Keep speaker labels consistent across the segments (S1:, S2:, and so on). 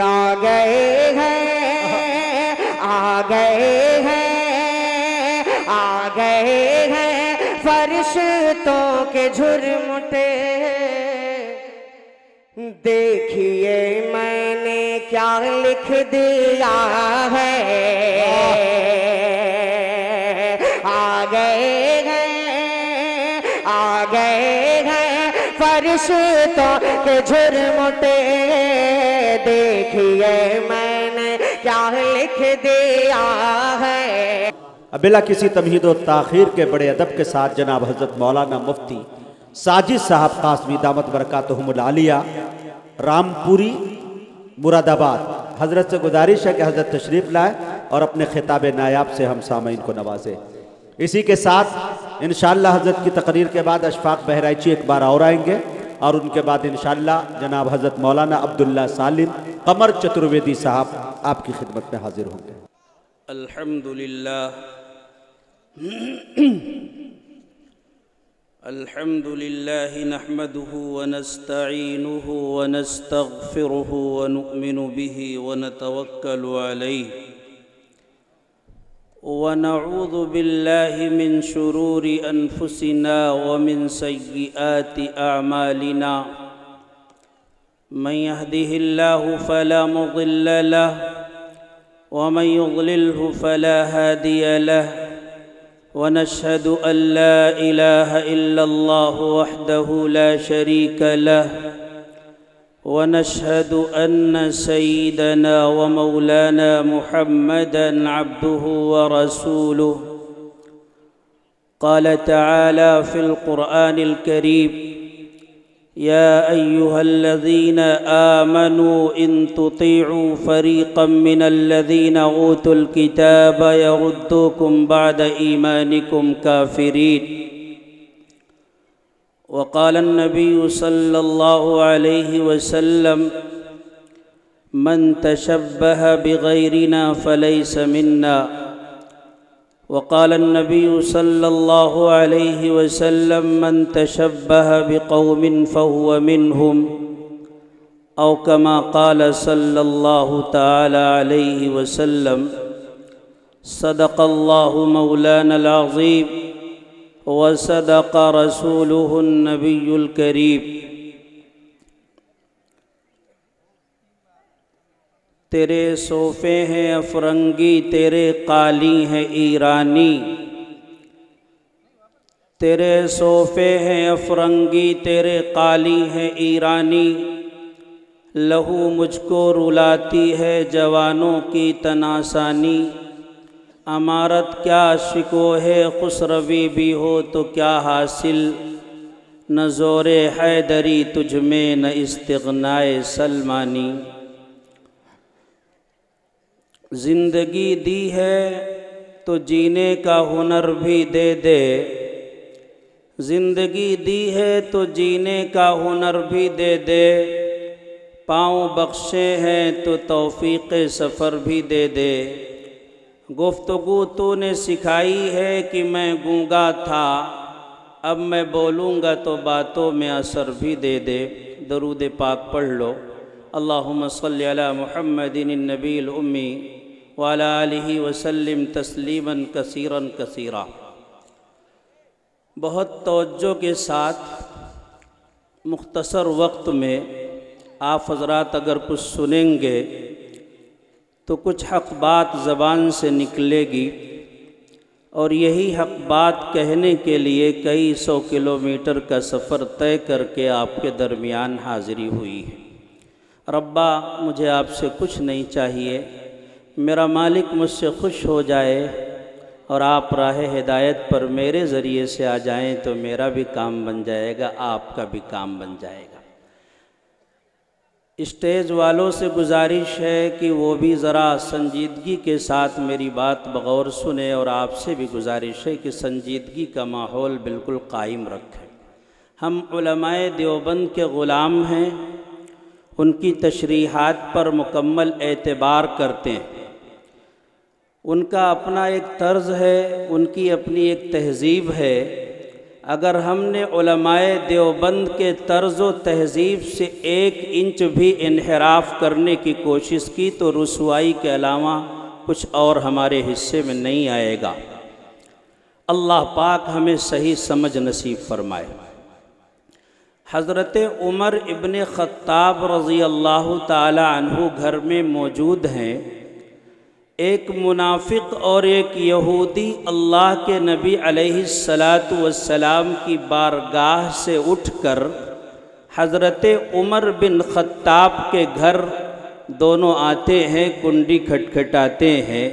S1: آ گئے ہیں، آ گئے ہیں، آ گئے ہیں فرشتوں کے جھرمٹے، دیکھیے میں نے کیا لکھ دیا ہے، آ گئے ہیں، آ گئے ہیں فرشتوں کے جھرمٹے، دیکھیے میں نے کیا لکھ دیا ہے۔
S2: بلا کسی تمہید و تاخیر کے بڑے ادب کے ساتھ جناب حضرت مولانا مفتی ساجد صاحب قاسمی دامت برکاتہم العالیہ رامپوری مراد آباد حضرت سے گزارش ہے کہ حضرت تشریف لائے اور اپنے خطاب نایاب سے ہم سامعین کو نوازے۔ اسی کے ساتھ انشاءاللہ حضرت کی تقریر کے بعد اشفاق بہرائچی ایک بار اور آئیں گے، اور ان کے بعد انشاءاللہ جناب حضرت مولانا عبداللہ سالم قمر چترویدی صاحب آپ کی خدمت میں حاضر ہوں گے۔
S3: الحمدللہ الحمدللہ نحمده ونستعینه ونستغفره ونؤمن به ونتوکل علیہ ونعوذ باللہ من شرور انفسنا ومن سیئات اعمالنا من يهده الله فلا مضل له ومن يضلله فلا هادي له ونشهد أن لا إله إلا الله وحده لا شريك له ونشهد أن سيدنا ومولانا محمدًا عبده ورسوله قال تعالى في القرآن الكريم يا أيها الذين آمنوا إن تطيعوا فريقا من الذين أوتوا الكتاب يردوكم بعد إيمانكم كافرين وقال النبي صلى الله عليه وسلم من تشبه بغيرنا فليس منا وقال النبي صلى الله عليه وسلم من تشبه بقوم فهو منهم أو كما قال صلى الله تعالى عليه وسلم صدق الله مولانا العظيم وصدق رسوله النبي الكريم تیرے صوفے ہیں افرنگی تیرے قالی ہیں ایرانی، تیرے صوفے ہیں افرنگی تیرے قالی ہیں ایرانی، لہو مجھ کو رلاتی ہے جوانوں کی تناسانی، امارت کیا شکو ہے خسروی بھی ہو تو کیا حاصل، نہ زور حیدری تجھ میں نہ استغنائے سلمانی، زندگی دی ہے تو جینے کا ہنر بھی دے دے، زندگی دی ہے تو جینے کا ہنر بھی دے دے، پاؤں بخشے ہیں تو توفیق سفر بھی دے دے، گفتگو تو نے سکھائی ہے کہ میں گونگا تھا اب میں بولوں گا تو باتوں میں اثر بھی دے دے۔ درود پاک پڑھ لو۔ اللہم صلی علی محمد النبی الامی وعلی آلہ وسلم تسلیما کثیرا کثیرا۔ بہت توجہ کے ساتھ مختصر وقت میں آپ حضرات اگر کچھ سنیں گے تو کچھ حق بات زبان سے نکلے گی، اور یہی حق بات کہنے کے لیے کئی سو کلومیٹر کا سفر طے کر کے آپ کے درمیان حاضری ہوئی ہے۔ ربا مجھے آپ سے کچھ نہیں چاہیے، میرا مالک مجھ سے خوش ہو جائے اور آپ راہ ہدایت پر میرے ذریعے سے آ جائیں تو میرا بھی کام بن جائے گا، آپ کا بھی کام بن جائے گا۔ اسٹیج والوں سے گزارش ہے کہ وہ بھی ذرا سنجیدگی کے ساتھ میری بات بغور سنیں، اور آپ سے بھی گزارش ہے کہ سنجیدگی کا ماحول بالکل قائم رکھیں۔ ہم علماء دیوبند کے غلام ہیں، ان کی تشریحات پر مکمل اعتبار کرتے ہیں، ان کا اپنا ایک طرز ہے، ان کی اپنی ایک تہذیب ہے، اگر ہم نے علماء دیوبند کے طرز و تہذیب سے 1 انچ بھی انحراف کرنے کی کوشش کی تو رسوائی کے علاوہ کچھ اور ہمارے حصے میں نہیں آئے گا۔ اللہ پاک ہمیں صحیح سمجھ نصیب فرمائے۔ حضرت عمر ابن خطاب رضی اللہ تعالی عنہ گھر میں موجود ہیں۔ ایک منافق اور ایک یہودی اللہ کے نبی علیہ السلام کی بارگاہ سے اٹھ کر حضرت عمر بن خطاب کے گھر دونوں آتے ہیں، کنڈی کھٹکھٹاتے ہیں۔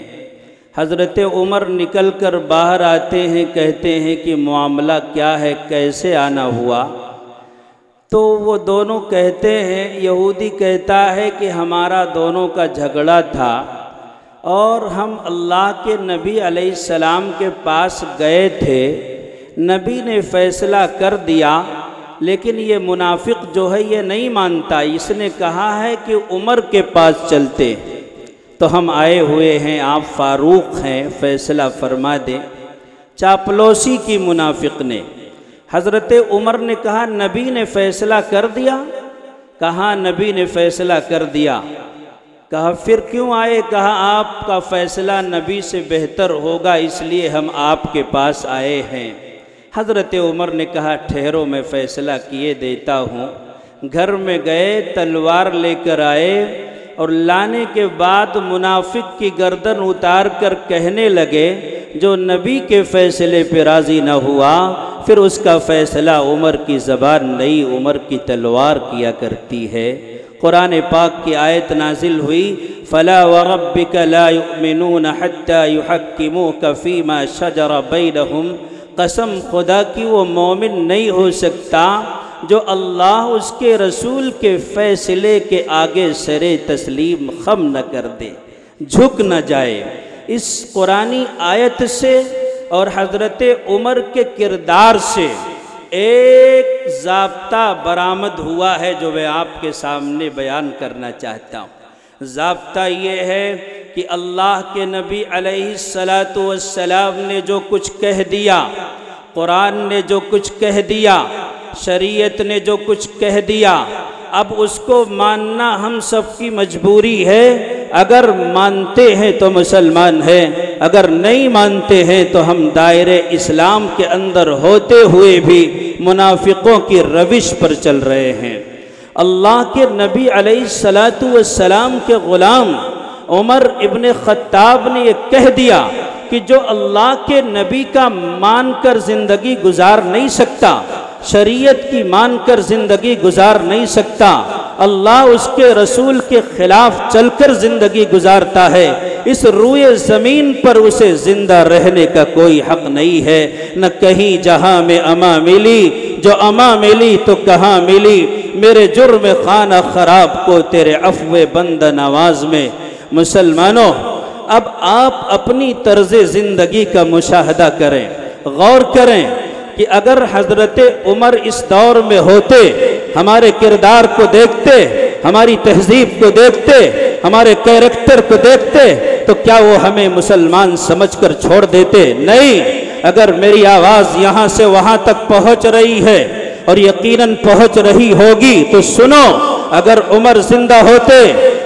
S3: حضرت عمر نکل کر باہر آتے ہیں، کہتے ہیں کہ معاملہ کیا ہے، کیسے آنا ہوا؟ تو وہ دونوں کہتے ہیں، یہودی کہتا ہے کہ ہمارا دونوں کا جھگڑا تھا اور ہم اللہ کے نبی علیہ السلام کے پاس گئے تھے، نبی نے فیصلہ کر دیا، لیکن یہ منافق جو ہے یہ نہیں مانتا، اس نے کہا ہے کہ عمر کے پاس چلتے، تو ہم آئے ہوئے ہیں، آپ فاروق ہیں، فیصلہ فرما دیں۔ چاپلوسی کی منافق نے۔ حضرت عمر نے کہا نبی نے فیصلہ کر دیا؟ کہا نبی نے فیصلہ کر دیا۔ کہا پھر کیوں آئے؟ کہا آپ کا فیصلہ نبی سے بہتر ہوگا، اس لیے ہم آپ کے پاس آئے ہیں۔ حضرت عمر نے کہا ٹھہرو میں فیصلہ کیے دیتا ہوں۔ گھر میں گئے، تلوار لے کر آئے اور لانے کے بعد منافق کی گردن اتار کر کہنے لگے جو نبی کے فیصلے پہ راضی نہ ہوا پھر اس کا فیصلہ عمر کی زبان نہیں، عمر کی تلوار کیا کرتی ہے۔ قرآن پاک کی آیت نازل ہوئی فَلَا وَرَبِّكَ لَا يُؤْمِنُونَ حَتَّى يُحَكِّمُوكَ فِي مَا شَجَرَ بَيْنَهُمْ۔ قسم خدا کی وہ مومن نہیں ہو سکتا جو اللہ اس کے رسول کے فیصلے کے آگے سر تسلیم خم نہ کر دے، جھک نہ جائے۔ اس قرآنی آیت سے اور حضرت عمر کے کردار سے ایک ضابطہ برآمد ہوا ہے جو میں آپ کے سامنے بیان کرنا چاہتا ہوں۔ ضابطہ یہ ہے کہ اللہ کے نبی علیہ السلام نے جو کچھ کہہ دیا، قرآن نے جو کچھ کہہ دیا، شریعت نے جو کچھ کہہ دیا، اب اس کو ماننا ہم سب کی مجبوری ہے۔ اگر مانتے ہیں تو مسلمان ہیں، اگر نہیں مانتے ہیں تو ہم دائرے اسلام کے اندر ہوتے ہوئے بھی منافقوں کی روش پر چل رہے ہیں۔ اللہ کے نبی علیہ السلام کے غلام عمر ابن خطاب نے یہ کہہ دیا کہ جو اللہ کے نبی کا مان کر زندگی گزار نہیں سکتا، شریعت کی مان کر زندگی گزار نہیں سکتا، اللہ اس کے رسول کے خلاف چل کر زندگی گزارتا ہے، اس روئے زمین پر اسے زندہ رہنے کا کوئی حق نہیں ہے۔ نہ کہیں جہاں میں اما ملی، جو اما ملی تو کہاں ملی، میرے جرم خانہ خراب کو تیرے عفو بند نواز میں۔ مسلمانوں، اب آپ اپنی طرز زندگی کا مشاہدہ کریں، غور کریں کہ اگر حضرت عمر اس دور میں ہوتے، ہمارے کردار کو دیکھتے، ہماری تہذیب کو دیکھتے، ہمارے کیریکٹر کو دیکھتے تو کیا وہ ہمیں مسلمان سمجھ کر چھوڑ دیتے؟ نہیں۔ اگر میری آواز یہاں سے وہاں تک پہنچ رہی ہے اور یقیناً پہنچ رہی ہوگی تو سنو، اگر عمر زندہ ہوتے،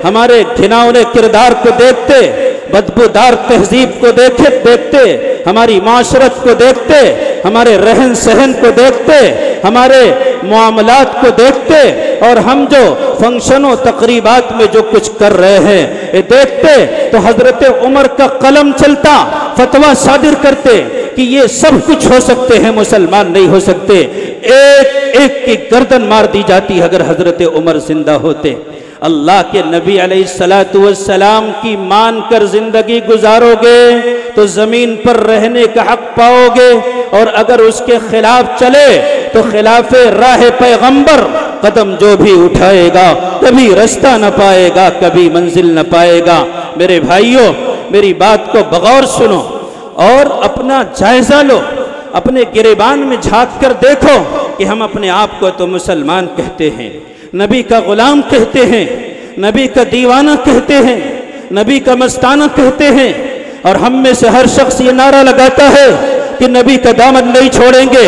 S3: ہمارے گھناؤنے کردار کو دیکھتے، بدبودار تہذیب کو دیکھتے، ہماری معاشرت کو دیکھتے، ہمارے رہن سہن کو دیکھتے، ہمارے معاملات کو دیکھتے اور ہم جو فنکشن و تقریبات میں جو کچھ کر رہے ہیں یہ دیکھتے تو حضرت عمر کا قلم چلتا، فتویٰ صادر کرتے کہ یہ سب کچھ ہو سکتے ہیں، مسلمان نہیں ہو سکتے۔ ایک ایک کی گردن مار دی جاتی اگر حضرت عمر زندہ ہوتے۔ اللہ کے نبی علیہ السلام کی مان کر زندگی گزارو گے تو زمین پر رہنے کا حق پاؤ گے، اور اگر اس کے خلاف چلے تو خلاف راہ پیغمبر قدم جو بھی اٹھائے گا کبھی رستہ نہ پائے گا، کبھی منزل نہ پائے گا۔ میرے بھائیوں، میری بات کو بغور سنو اور اپنا جائزہ لو، اپنے گریبان میں جھانک کر دیکھو کہ ہم اپنے آپ کو تو مسلمان کہتے ہیں، نبی کا غلام کہتے ہیں، نبی کا دیوانہ کہتے ہیں، نبی کا مستانہ کہتے ہیں، اور ہم میں سے ہر شخص یہ نعرہ لگاتا ہے کہ نبی کا دامن نہیں چھوڑیں گے،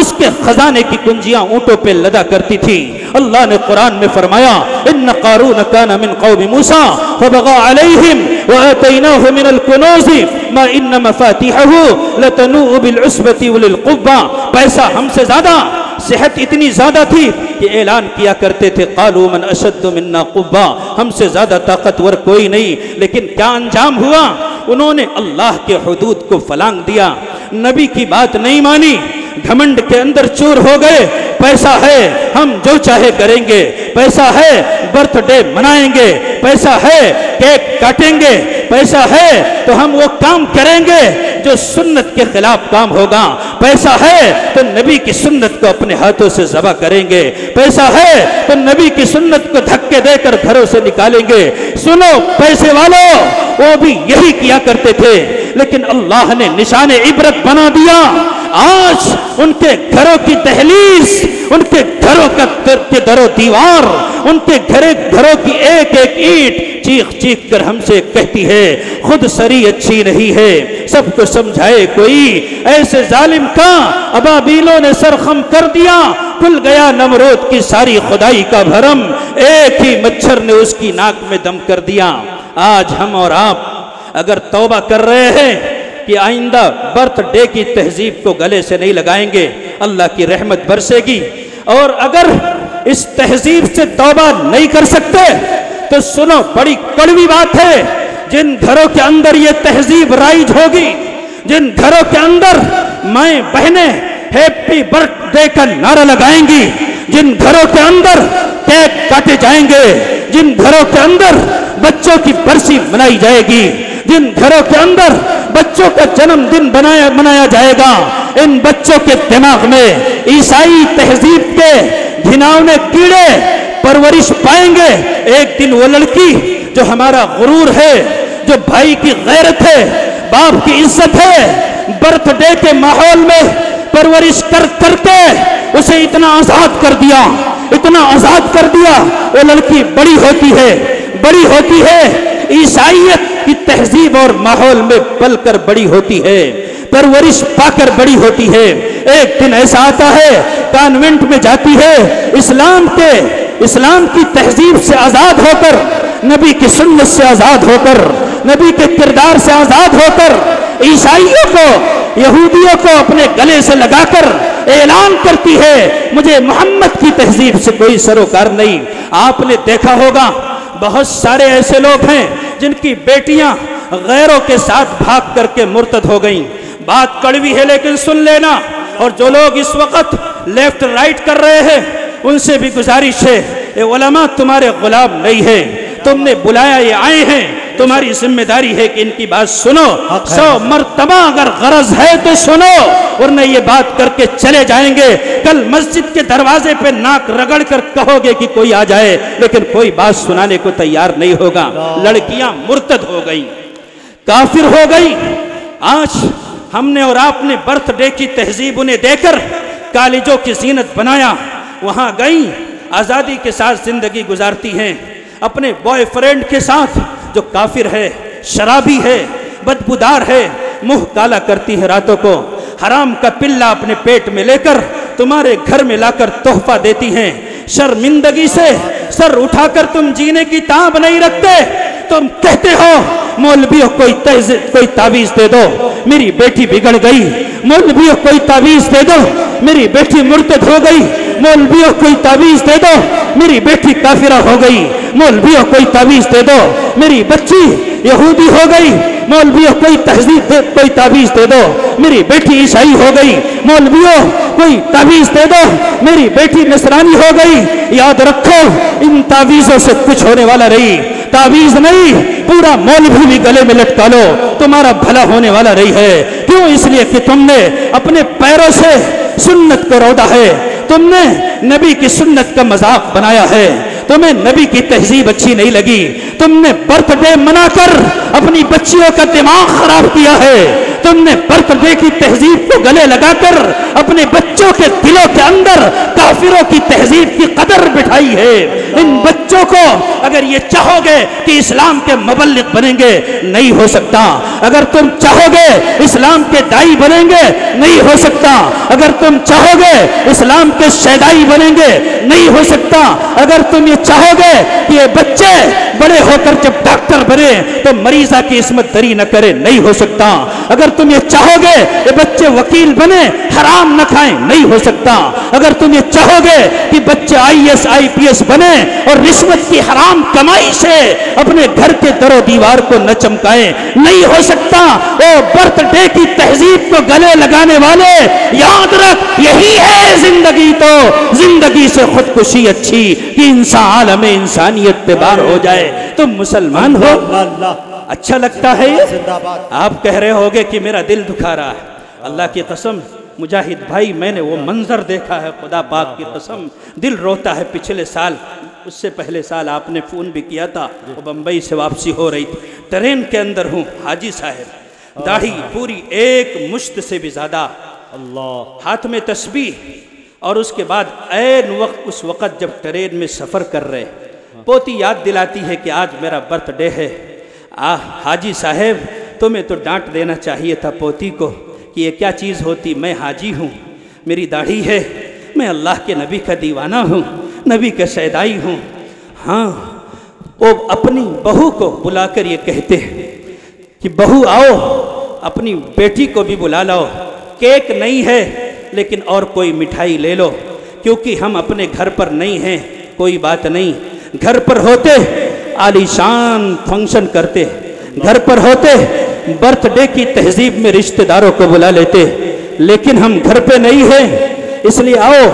S3: اس کے خزانے کی کنجیاں اونٹوں پہ لدا کرتی تھی. اللہ نے قرآن میں فرمایا ان قارون کان من قوم موسیٰ فبغى علیہم وآتیناہ من الکنوز ما ان مفاتیحہ لتنوء بالعصبۃ اولي القوہ. پیسہ ہم سے زیادہ، صحت اتنی زیادہ تھی کہ اعلان کیا کرتے تھے قالوا من اشد منا قوہ، ہم سے زیادہ طاقتور کوئی نہیں. لیکن کیا انجام ہوا؟ انہوں نے اللہ کے حدود کو فلانگ دیا، نبی کی بات نہیں مانی، گھمنڈ کے اندر چور ہو گئے. پیسہ ہے ہم جو چاہے کریں گے، پیسہ ہے برتھ ڈے منائیں گے، پیسہ ہے کیک کاٹیں گے، پیسہ ہے تو ہم وہ کام کریں گے جو سنت کے خلاف کام ہوگا، پیسہ ہے تو نبی کی سنت کو اپنے ہاتھوں سے ذبح کریں گے، پیسہ ہے تو نبی کی سنت کو دھکے دے کر گھروں سے نکالیں گے. سنو پیسے والوں، وہ بھی یہی کیا کرتے تھے، لیکن اللہ نے نشان عبرت بنا دیا. آج ان کے گھروں کی دہلیز، ان کے گھروں کا در و دیوار، ان کے گھروں کی ایک ایک اینٹ چیخ چیخ کر ہم سے کہتی ہے خود سری اچھی نہیں ہے، سب کو سمجھائے کوئی. ایسے ظالم کا ابابیلوں نے سرخم کر دیا، کھل گیا نمرود کی ساری خدائی کا بھرم، ایک ہی مچھر نے اس کی ناک میں دم کر دیا. آج ہم اور آپ اگر توبہ کر رہے ہیں کہ آئندہ برتھ ڈے کی تہذیب کو گلے سے نہیں لگائیں گے، اللہ کی رحمت برسے گی. اور اگر اس تہذیب سے توبہ نہیں کر سکتے تو سنو بڑی کڑوی بات ہے، جن گھروں کے اندر یہ تہذیب رائج ہوگی، جن گھروں کے اندر مائیں بہنیں ہیپی برتھ ڈے کا نعرہ لگائیں گی، جن گھروں کے اندر کیک کاٹے جائیں گے، جن گھروں کے اندر بچوں کی برسی منائی جائے گی، جن گھروں کے اندر بچوں کا جنم دن منایا جائے گا، ان بچوں کے دماغ میں عیسائی تہذیب کے گھناؤنے کیڑے پرورش پائیں گے. ایک دن وہ لڑکی جو ہمارا غرور ہے، جو بھائی کی غیرت ہے، باپ کی عزت ہے، برتھ ڈے کے ماحول میں پرورش کر کے اسے اتنا آزاد کر دیا، اتنا آزاد کر دیا، وہ لڑکی بڑی ہوتی ہے عیسائیت کی تہذیب اور ماحول میں پل کر بڑی ہوتی ہے، پرورش پا کر بڑی ہوتی ہے. ایک دن ایسا آتا ہے کانوینٹ میں جاتی ہے، اسلام کی تہذیب سے آزاد ہو کر، نبی کی سنت سے آزاد ہو کر، نبی کے کردار سے آزاد ہو کر، عیسائیوں کو، یہودیوں کو اپنے گلے سے لگا کر اعلان کرتی ہے مجھے محمد کی تہذیب سے کوئی سروکار نہیں. آپ نے دیکھا ہوگا بہت سارے ایسے لوگ ہیں جن کی بیٹیاں غیروں کے ساتھ بھاگ کر کے مرتد ہو گئیں. بات کڑوی ہے لیکن سن لینا. اور جو لوگ اس وقت لیفٹ رائٹ کر رہے ہیں ان سے بھی گزارش ہے، اے علماء تمہارے غلام نہیں ہیں، تم نے بلایا یہ آئے ہیں، تمہاری ذمہ داری ہے کہ ان کی بات سنو. 100 مرتبہ اگر غرض ہے تو سنو، ورنہ یہ بات کر کے چلے جائیں گے. کل مسجد کے دروازے پہ ناک رگڑ کر کہو گے کہ کوئی آ جائے، لیکن کوئی بات سنانے کو تیار نہیں ہوگا. لڑکیاں مرتد ہو گئی، کافر ہو گئی. آج ہم نے اور آپ نے برتھ ڈے کی تہذیب انہیں دے کر کالجوں کی زینت بنایا، وہاں گئیں، آزادی کے ساتھ زندگی گزارتی ہیں اپنے بوائے فرینڈ کے ساتھ جو کافر ہے، شرابی ہے، بدبودار ہے، منہ کالا کرتی ہے راتوں کو، حرام کا پلہ اپنے پیٹ میں لے کر تمہارے گھر میں لا کر تحفہ دیتی ہیں. شرمندگی سے سر اٹھا کر تم جینے کی تاب نہیں رکھتے. تم کہتے ہو مولویوں کوئی تعویذ دے دو، میری بیٹی بگڑ گئی. مولویوں کوئی تعویذ دے دو، میری بیٹی مرتد ہو گئی. مولویوں کوئی تعویذ دے دو، میری بیٹی کافرہ ہو گئی. مولویوں کوئی تعویذ دے دو، میری بچی یہودی ہو گئی. مولویوں کوئی تعویذ دے دو، میری بیٹی عیسائی ہو گئی. مولویوں کوئی تعویذ دے دو، میری بیٹی نصرانی ہو گئی. یاد رکھو ان تعویذوں سے کچھ ہونے والا نہیں. تعویذ نہیں، پورا مولوی بھی گلے میں لٹکا لو، تمہارا بھلا ہونے والا نہیں ہے. کیوں؟ اس لیے کہ تم نے اپنے پیروں سے سنت کو رودا ہے، تم نے نبی کی سنت کا مذاق بنایا ہے، تمہیں نبی کی تہذیب اچھی نہیں لگی. تم نے برتھ ڈے منا کر اپنی بچیوں کا دماغ خراب کیا ہے. تم نے برتھ ڈے کی تہذیب کو گلے لگا کر اپنے بچوں کے دلوں کے اندر کافروں کی تہذیب کی قدر بٹھائی ہے۔ ان بچوں کو اگر یہ چاہو گے کہ اسلام کے مبلغ بنیں گے، نہیں ہو سکتا۔ اگر تم چاہو گے اسلام کے دائی بنیں گے، نہیں ہو سکتا۔ اگر تم چاہو گے اسلام کے شیدائی بنیں گے، نہیں ہو سکتا۔ اگر تم یہ چاہو گے کہ یہ بچے بڑے ہو کر جب ڈاکٹر بنے تو مریضہ کی عصمت دری نہ کرے، نہیں ہو سکتا۔ اگر تم یہ چاہو گے کہ بچے وکیل بنے، حرام نہ کھائیں، نہیں ہو سکتا۔ اگر تم یہ چاہو گے کہ بچے IAS IPS بنے اور رشوت کی حرام کمائی سے اپنے گھر کے در و دیوار کو نہ چمکائیں، نہیں ہو سکتا۔ او برتھ ڈے کی تہذیب کو گلے لگانے والے، یاد رکھ یہی ہے زندگی، تو زندگی سے خودکشی اچھی کہ انسان عالم انسانیت پہ بار ہو جائے۔ تم مسلمان ہو، اچھا لگتا ہے یہ؟ آپ کہہ رہے ہوگے کہ میرا دل دکھا رہا ہے۔ اللہ کی قسم مجاہد بھائی، میں نے وہ منظر دیکھا ہے، خدا پاک کی قسم دل روتا ہے۔ پچھلے سال، اس سے پہلے سال آپ نے فون بھی کیا تھا، وہ بمبئی سے واپسی ہو رہی تھی، ٹرین کے اندر ہوں، حاجی صاحب داڑھی پوری ایک مشت سے بھی زیادہ، ہاتھ میں تسبیح، اور اس کے بعد عین وقت اس وقت جب ٹرین میں سفر کر رہے، پوتی یاد دلاتی ہے کہ آج میرا برتھ ڈے ہے۔ حاجی صاحب تمہیں تو ڈانٹ دینا چاہیے تھا پوتی کو کہ یہ کیا چیز ہوتی، میں حاجی ہوں، میری داڑھی ہے، میں اللہ کے نبی کا دیوانہ ہوں، نبی کا شیدائی ہوں۔ ہاں، وہ اپنی بہو کو بلا کر یہ کہتے ہیں کہ بہو آؤ، اپنی بیٹی کو بھی بلا لاؤ، کیک نہیں ہے لیکن اور کوئی مٹھائی لے لو، کیونکہ ہم اپنے گھر پر نہیں ہیں، کوئی بات نہیں، گھر پر ہوتے عالی شان فنکشن کرتے، گھر پر ہوتے برتھ ڈے کی تہذیب میں رشتہ داروں کو بلا لیتے، لیکن ہم گھر پہ نہیں ہیں، اس لیے آؤ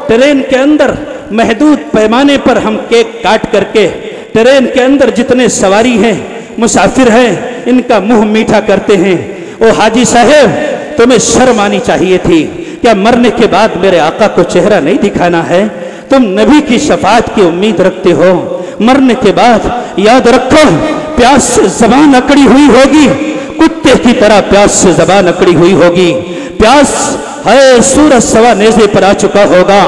S3: ٹرین کے اندر محدود پیمانے پر ہم کیک کاٹ کر کے ٹرین کے اندر جتنے سواری ہیں، مسافر ہیں، ان کا منہ میٹھا کرتے ہیں۔ او حاجی صاحب تمہیں شرم آنی چاہیے تھی، کیا مرنے کے بعد میرے آقا کو چہرہ نہیں دکھانا ہے؟ تم نبی کی شفاعت کی امید رکھتے ہو، مرنے کے بعد یاد رکھو پیاس سے زبان اکڑی ہوئی ہوگی، کتے کی طرح پیاس سے زبان اکڑی ہوئی ہوگی، پیاس ہے، سورج سوا نیزے پر آ چکا ہوگا،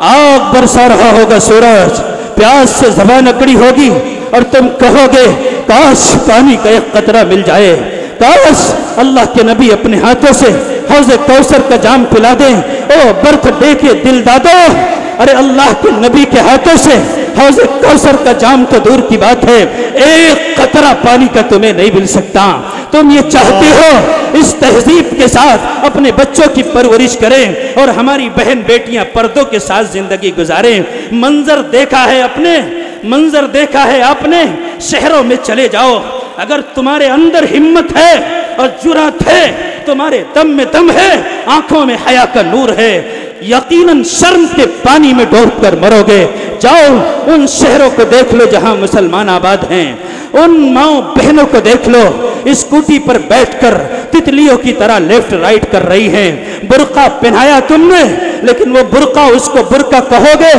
S3: آگ برسا رہا ہوگا سورج، پیاس سے زبان اکڑی ہوگی اور تم کہو گے کاش پانی کا ایک قطرہ مل جائے، کاش اللہ کے نبی اپنے ہاتھوں سے حوض کوثر کا جام پلا دیں۔ او برتھ ڈے کے دل دادو، ارے اللہ کے نبی کے ہاتھوں سے حوض کوثر کا جام تو دور کی بات ہے، ایک قطرہ پانی کا تمہیں نہیں مل سکتا۔ تم یہ چاہتے ہو اس تہذیب کے ساتھ اپنے بچوں کی پرورش کریں اور ہماری بہن بیٹیاں پردوں کے ساتھ زندگی گزاریں۔ منظر دیکھا ہے اپنے، منظر دیکھا ہے آپ نے، شہروں میں چلے جاؤ، اگر تمہارے اندر ہمت ہے اور جرأت ہے، تمہارے دم میں دم ہے، آنکھوں میں حیا کا نور ہے، یقیناً شرم کے پانی میں ڈوب کر مرو گے۔ جاؤ ان شہروں کو دیکھ لو جہاں مسلمان آباد ہیں، ان ماؤں بہنوں کو دیکھ لو اسکوٹی پر بیٹھ کر تتلیوں کی طرح لیفٹ رائٹ کر رہی ہیں۔ برقع پہنایا تم نے، لیکن وہ برقع اس کو برقع کہو گے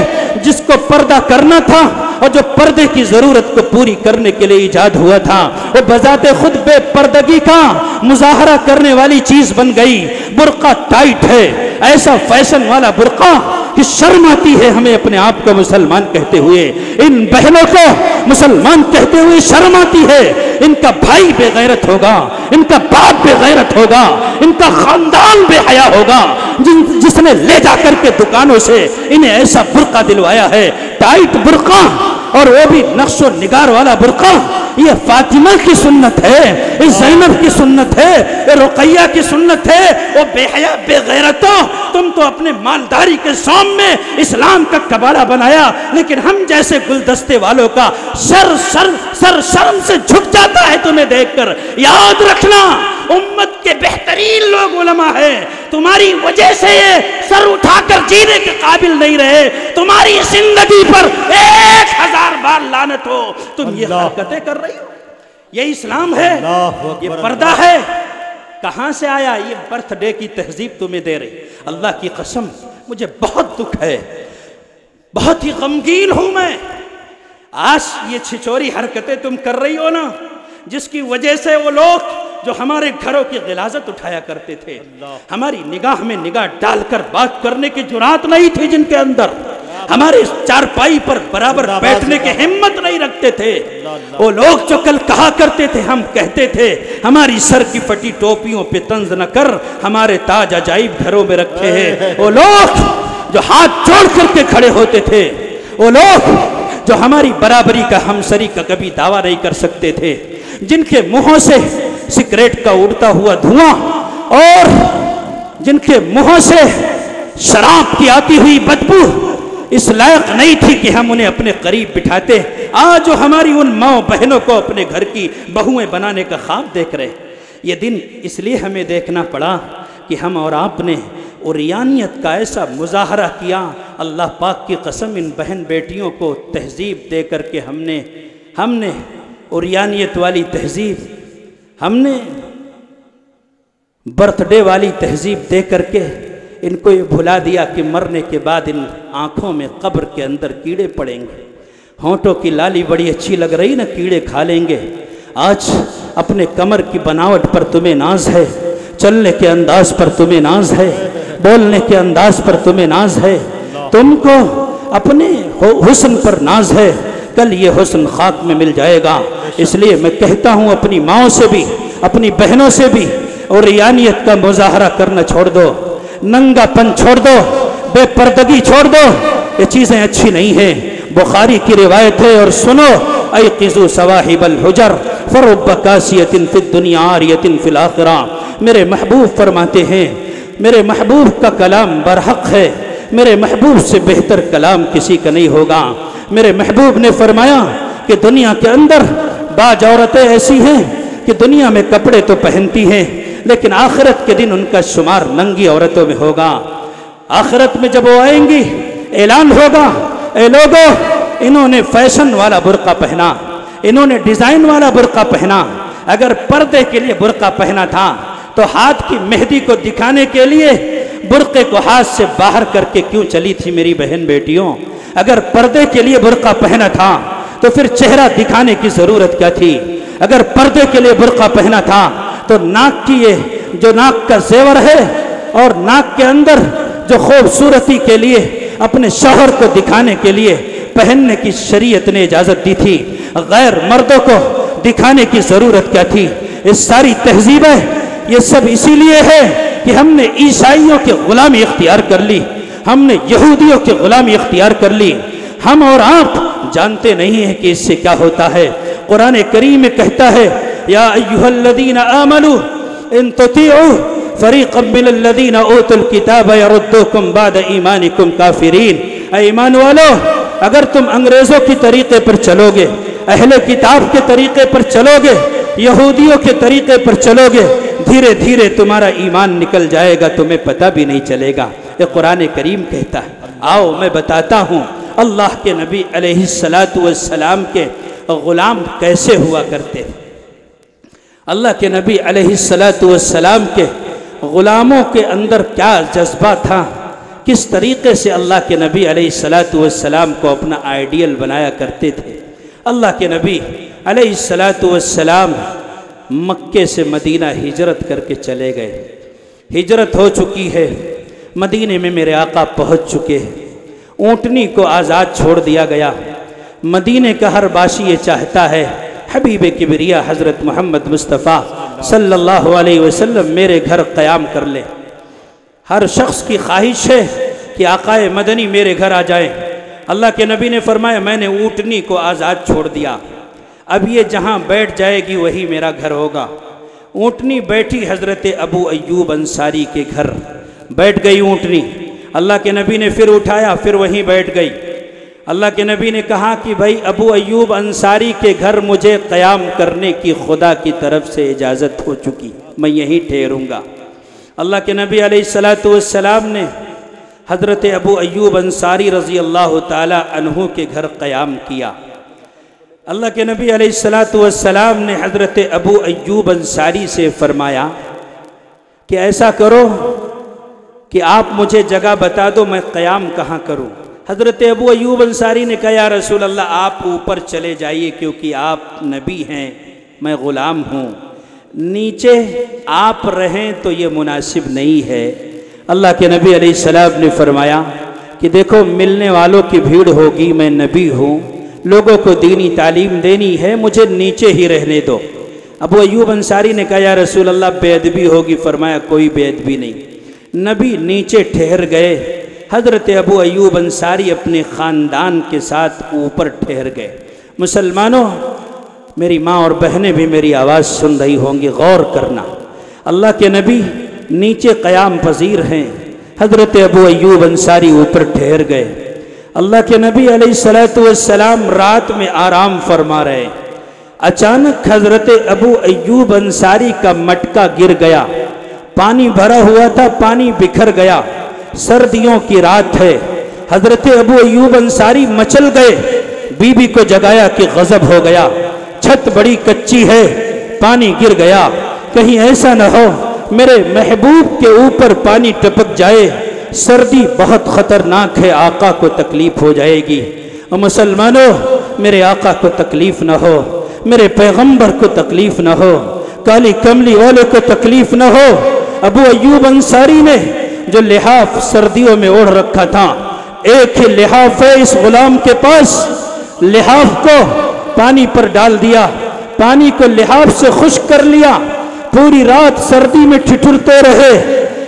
S3: جس کو پردہ کرنا تھا اور جو پردے کی ضرورت کو پوری کرنے کے لیے ایجاد ہوا تھا، وہ بذات خود بے پردگی کا مظاہرہ کرنے والی چیز بن گئی۔ برقع ٹائٹ ہے، ایسا فیشن والا برقع کہ شرم آتی ہے ہمیں اپنے آپ کو مسلمان کہتے ہوئے، ان بہنوں کو مسلمان کہتے ہوئے شرم آتی ہے۔ ان کا بھائی بے غیرت ہوگا، ان کا باپ بے غیرت ہوگا، ان کا خاندان بے حیا ہوگا جس نے لے جا کر کے دکانوں سے انہیں ایسا برقع دلوایا ہے، ٹائٹ برقع، اور وہ بھی نقش و نگار والا برقع۔ یہ فاطمہ کی سنت ہے، یہ زینب کی سنت ہے، یہ رقیہ کی سنت ہے۔ وہ بے حیا بے غیرتوں، تم تو اپنے مالداری کے سام میں اسلام کا کباڑہ بنایا، لیکن ہم جیسے گلدستے والوں کا سر شرم سے جھک جاتا ہے تمہیں دیکھ کر۔ یاد رکھنا امت کے بہترین لوگ علماء ہیں، تمہاری وجہ سے یہ سر اٹھا کر جینے کے قابل نہیں رہے، تمہاری زندگی پر 1000 بار لعنت ہو، تم یہ حرکتیں کر رہی ہو۔ یہ اسلام ہے، یہ پردہ ہے، کہاں سے آیا یہ برتھ ڈے کی تہذیب تمہیں دے رہی؟ اللہ کی قسم مجھے بہت دکھ ہے، بہت ہی غمگین ہوں میں۔ آج یہ چھچوری حرکتیں تم کر رہی ہو نا، جس کی وجہ سے وہ لوگ جو ہمارے گھروں کی غلاظت اٹھایا کرتے تھے، ہماری نگاہ میں نگاہ ڈال کر بات کرنے کی جرات نہیں تھی جن کے اندر، ہمارے چارپائی پر برابر بیٹھنے کی ہمت نہیں رکھتے تھے، وہ لوگ جو کل کہا کرتے تھے ہم کہتے تھے ہماری سر کی پھٹی ٹوپیوں پہ طنز نہ کر، ہمارے تاج عجائب گھروں میں رکھے ہیں، وہ لوگ جو ہاتھ جوڑ کر کے کھڑے ہوتے تھے، وہ لوگ جو ہماری برابری کا ہمسری کا کبھی دعویٰ نہیں کر سکتے تھے، جن کے منہوں سے سگریٹ کا اڑتا ہوا دھواں اور جن کے منہوں سے شراب کی آتی ہوئی بدبو اس لائق نہیں تھی کہ ہم انہیں اپنے قریب بٹھاتے، آج جو ہماری ان ماں بہنوں کو اپنے گھر کی بہویں بنانے کا خواب دیکھ رہے۔ یہ دن اس لیے ہمیں دیکھنا پڑا کہ ہم اور آپ نے اوریانیت کا ایسا مظاہرہ کیا، اللہ پاک کی قسم ان بہن بیٹیوں کو تہذیب دے کر کے ہم نے اوریانیت والی تہذیب، ہم نے برتھ ڈے والی تہذیب دے کر کے ان کو یہ بھلا دیا کہ مرنے کے بعد ان آنکھوں میں قبر کے اندر کیڑے پڑیں گے، ہونٹوں کی لالی بڑی اچھی لگ رہی نا، کیڑے کھا لیں گے۔ آج اپنے کمر کی بناوٹ پر تمہیں ناز ہے، چلنے کے انداز پر تمہیں ناز ہے، بولنے کے انداز پر تمہیں ناز ہے، تم کو اپنے حسن پر ناز ہے، کل یہ حسن خاک میں مل جائے گا۔ اس لیے میں کہتا ہوں اپنی ماؤں سے بھی، اپنی بہنوں سے بھی اوریانیت کا مظاہرہ کرنا چھوڑ دو، ننگا پن چھوڑ دو، بے پردگی چھوڑ دو، یہ چیزیں اچھی نہیں ہیں۔ بخاری کی روایت ہے، اور سنو، ایقظوا صواحب الحجر فرب کاسیۃ فی الدنیا عاریۃ فی الآخرہ۔ میرے محبوب فرماتے ہیں، میرے محبوب کا کلام برحق ہے، میرے محبوب سے بہتر کلام کسی کا نہیں ہوگا۔ میرے محبوب نے فرمایا کہ دنیا کے اندر بعض عورتیں ایسی ہیں کہ دنیا میں کپڑے تو پہنتی ہیں لیکن آخرت کے دن ان کا شمار ننگی عورتوں میں ہوگا۔ آخرت میں جب وہ آئیں گی اعلان ہوگا، اے لوگو انہوں نے فیشن والا برقع پہنا، انہوں نے ڈیزائن والا برقع پہنا، اگر پردے کے لیے برقع پہنا تھا تو ہاتھ کی مہندی کو دکھانے کے لیے برقعے کو ہاتھ سے باہر کر کے کیوں چلی تھی میری بہن بیٹیوں؟ اگر پردے کے لیے برقع پہنا تھا تو پھر چہرہ دکھانے کی ضرورت کیا تھی؟ اگر پردے کے لیے برقع پہنا تھا تو ناک کی یہ جو ناک کا زیور ہے اور ناک کے اندر جو خوبصورتی کے لیے اپنے شوہر کو دکھانے کے لیے پہننے کی شریعت نے اجازت دی تھی، غیر مردوں کو دکھانے کی ضرورت کیا تھی؟ اس ساری تہذیبیں یہ سب اسی لیے ہے کہ ہم نے عیسائیوں کی غلامی اختیار کر لی، ہم نے یہودیوں کی غلامی اختیار کر لی۔ ہم اور آپ جانتے نہیں ہیں کہ اس سے کیا ہوتا ہے۔ قرآن کریم میں کہتا ہے یا ایھا الذین آمنوا ان تطیعوا فریقا من الذین اوتوا الکتاب یردوکم بعد ایمانکم کافرین۔ اے ایمان والو، اگر تم انگریزوں کی طریقے پر چلو گے، اہل کتاب کے طریقے پر چلو گے، یہودیوں کے طریقے پر چلو گے، دھیرے دھیرے تمہارا ایمان نکل جائے گا، تمہیں پتہ بھی نہیں چلے گا۔ یہ قرآن کریم کہتا ہے۔ آؤ میں بتاتا ہوں اللہ کے نبی علیہ السلام کے غلام کیسے ہوا کرتے ہیں۔ اللہ کے نبی علیہ السلام کے غلاموں کے اندر کیا جذبہ تھا، کس طریقے سے اللہ کے نبی علیہ السلام کو اپنا آئیڈیل بنایا کرتے تھے۔ اللہ کے نبی علیہ السلام مکے سے مدینہ ہجرت کر کے چلے گئے، ہجرت ہو چکی ہے، مدینے میں میرے آقا پہنچ چکے ہیں، اونٹنی کو آزاد چھوڑ دیا گیا۔ مدینے کا ہر باشی یہ چاہتا ہے حبیب کبریا حضرت محمد مصطفیٰ صلی اللہ علیہ وسلم میرے گھر قیام کر لے۔ ہر شخص کی خواہش ہے کہ آقا مدنی میرے گھر آ جائیں۔ اللہ کے نبی نے فرمایا میں نے اونٹنی کو آزاد چھوڑ دیا، اب یہ جہاں بیٹھ جائے گی وہی میرا گھر ہوگا۔ اونٹنی بیٹھی حضرت ابو ایوب انصاری کے گھر، بیٹھ گئی اونٹنی۔ اللہ کے نبی نے پھر اٹھایا، پھر وہیں بیٹھ گئی۔ اللہ کے نبی نے کہا کہ بھائی ابو ایوب انصاری کے گھر مجھے قیام کرنے کی خدا کی طرف سے اجازت ہو چکی، میں یہیں ٹھہروں گا۔ اللہ کے نبی علیہ السلام نے حضرت ابو ایوب انصاری رضی اللہ تعالی عنہ کے گھر قیام کیا۔ اللہ کے نبی علیہ السلام نے حضرت ابو ایوب انصاری سے فرمایا کہ ایسا کرو کہ آپ مجھے جگہ بتا دو میں قیام کہاں کروں۔ حضرت ابو ایوب انصاری نے کہا یا رسول اللہ آپ اوپر چلے جائیے کیونکہ آپ نبی ہیں، میں غلام ہوں، نیچے آپ رہیں تو یہ مناسب نہیں ہے۔ اللہ کے نبی علیہ السلام نے فرمایا کہ دیکھو ملنے والوں کی بھیڑ ہوگی، میں نبی ہوں، لوگوں کو دینی تعلیم دینی ہے، مجھے نیچے ہی رہنے دو۔ ابو ایوب انصاری نے کہا یا رسول اللہ بے ادبی ہوگی، فرمایا کوئی بے ادبی نہیں۔ نبی نیچے ٹھہر گئے، حضرت ابو ایوب انصاری اپنے خاندان کے ساتھ اوپر ٹھہر گئے۔ مسلمانوں، میری ماں اور بہنیں بھی میری آواز سن رہی ہوں گی، غور کرنا۔ اللہ کے نبی نیچے قیام پذیر ہیں، حضرت ابو ایوب انصاری اوپر ٹھہر گئے۔ اللہ کے نبی علیہ السلام رات میں آرام فرما رہے، اچانک حضرت ابو ایوب انصاری کا مٹکا گر گیا، پانی بھرا ہوا تھا، پانی بکھر گیا، سردیوں کی رات ہے، حضرت ابو ایوب انصاری مچل گئے، بی بی کو جگایا کہ غضب ہو گیا، چھت بڑی کچی ہے، پانی گر گیا، کہیں ایسا نہ ہو میرے محبوب کے اوپر پانی ٹپک جائے، سردی بہت خطرناک ہے، آقا کو تکلیف ہو جائے گی۔ اور مسلمانوں، میرے آقا کو تکلیف نہ ہو، میرے پیغمبر کو تکلیف نہ ہو، کالی کملی والے کو تکلیف نہ ہو۔ ابو ایوب انصاری نے جو لحاف سردیوں میں اوڑھ رکھا تھا، ایک ہی لحاف ہے اس غلام کے پاس، لحاف کو پانی پر ڈال دیا، پانی کو لحاف سے خشک کر لیا، پوری رات سردی میں ٹھٹھرتے رہے،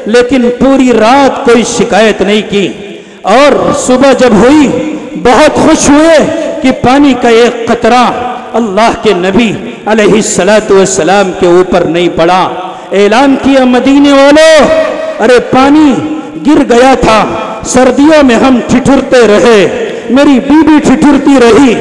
S3: لیکن پوری رات کوئی شکایت نہیں کی، اور صبح جب ہوئی بہت خوش ہوئے کہ پانی کا ایک قطرہ اللہ کے نبی علیہ السلام کے اوپر نہیں پڑا۔ اعلان کیا مدینے والوں، ارے پانی گر گیا تھا، سردیوں میں ہم ٹھٹھرتے رہے، میری بیوی ٹھٹھرتی رہی،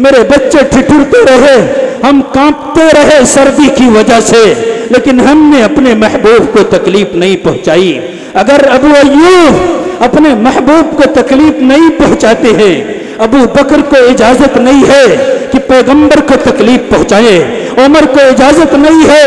S3: میرے بچے ٹھٹھرتے رہے، ہم کانپتے رہے سردی کی وجہ سے، لیکن ہم نے اپنے محبوب کو تکلیف نہیں پہنچائی۔ اگر ابو ایوب اپنے محبوب کو تکلیف نہیں پہنچاتے ہیں، ابو بکر کو اجازت نہیں ہے کہ پیغمبر کو تکلیف پہنچائے، عمر کو اجازت نہیں ہے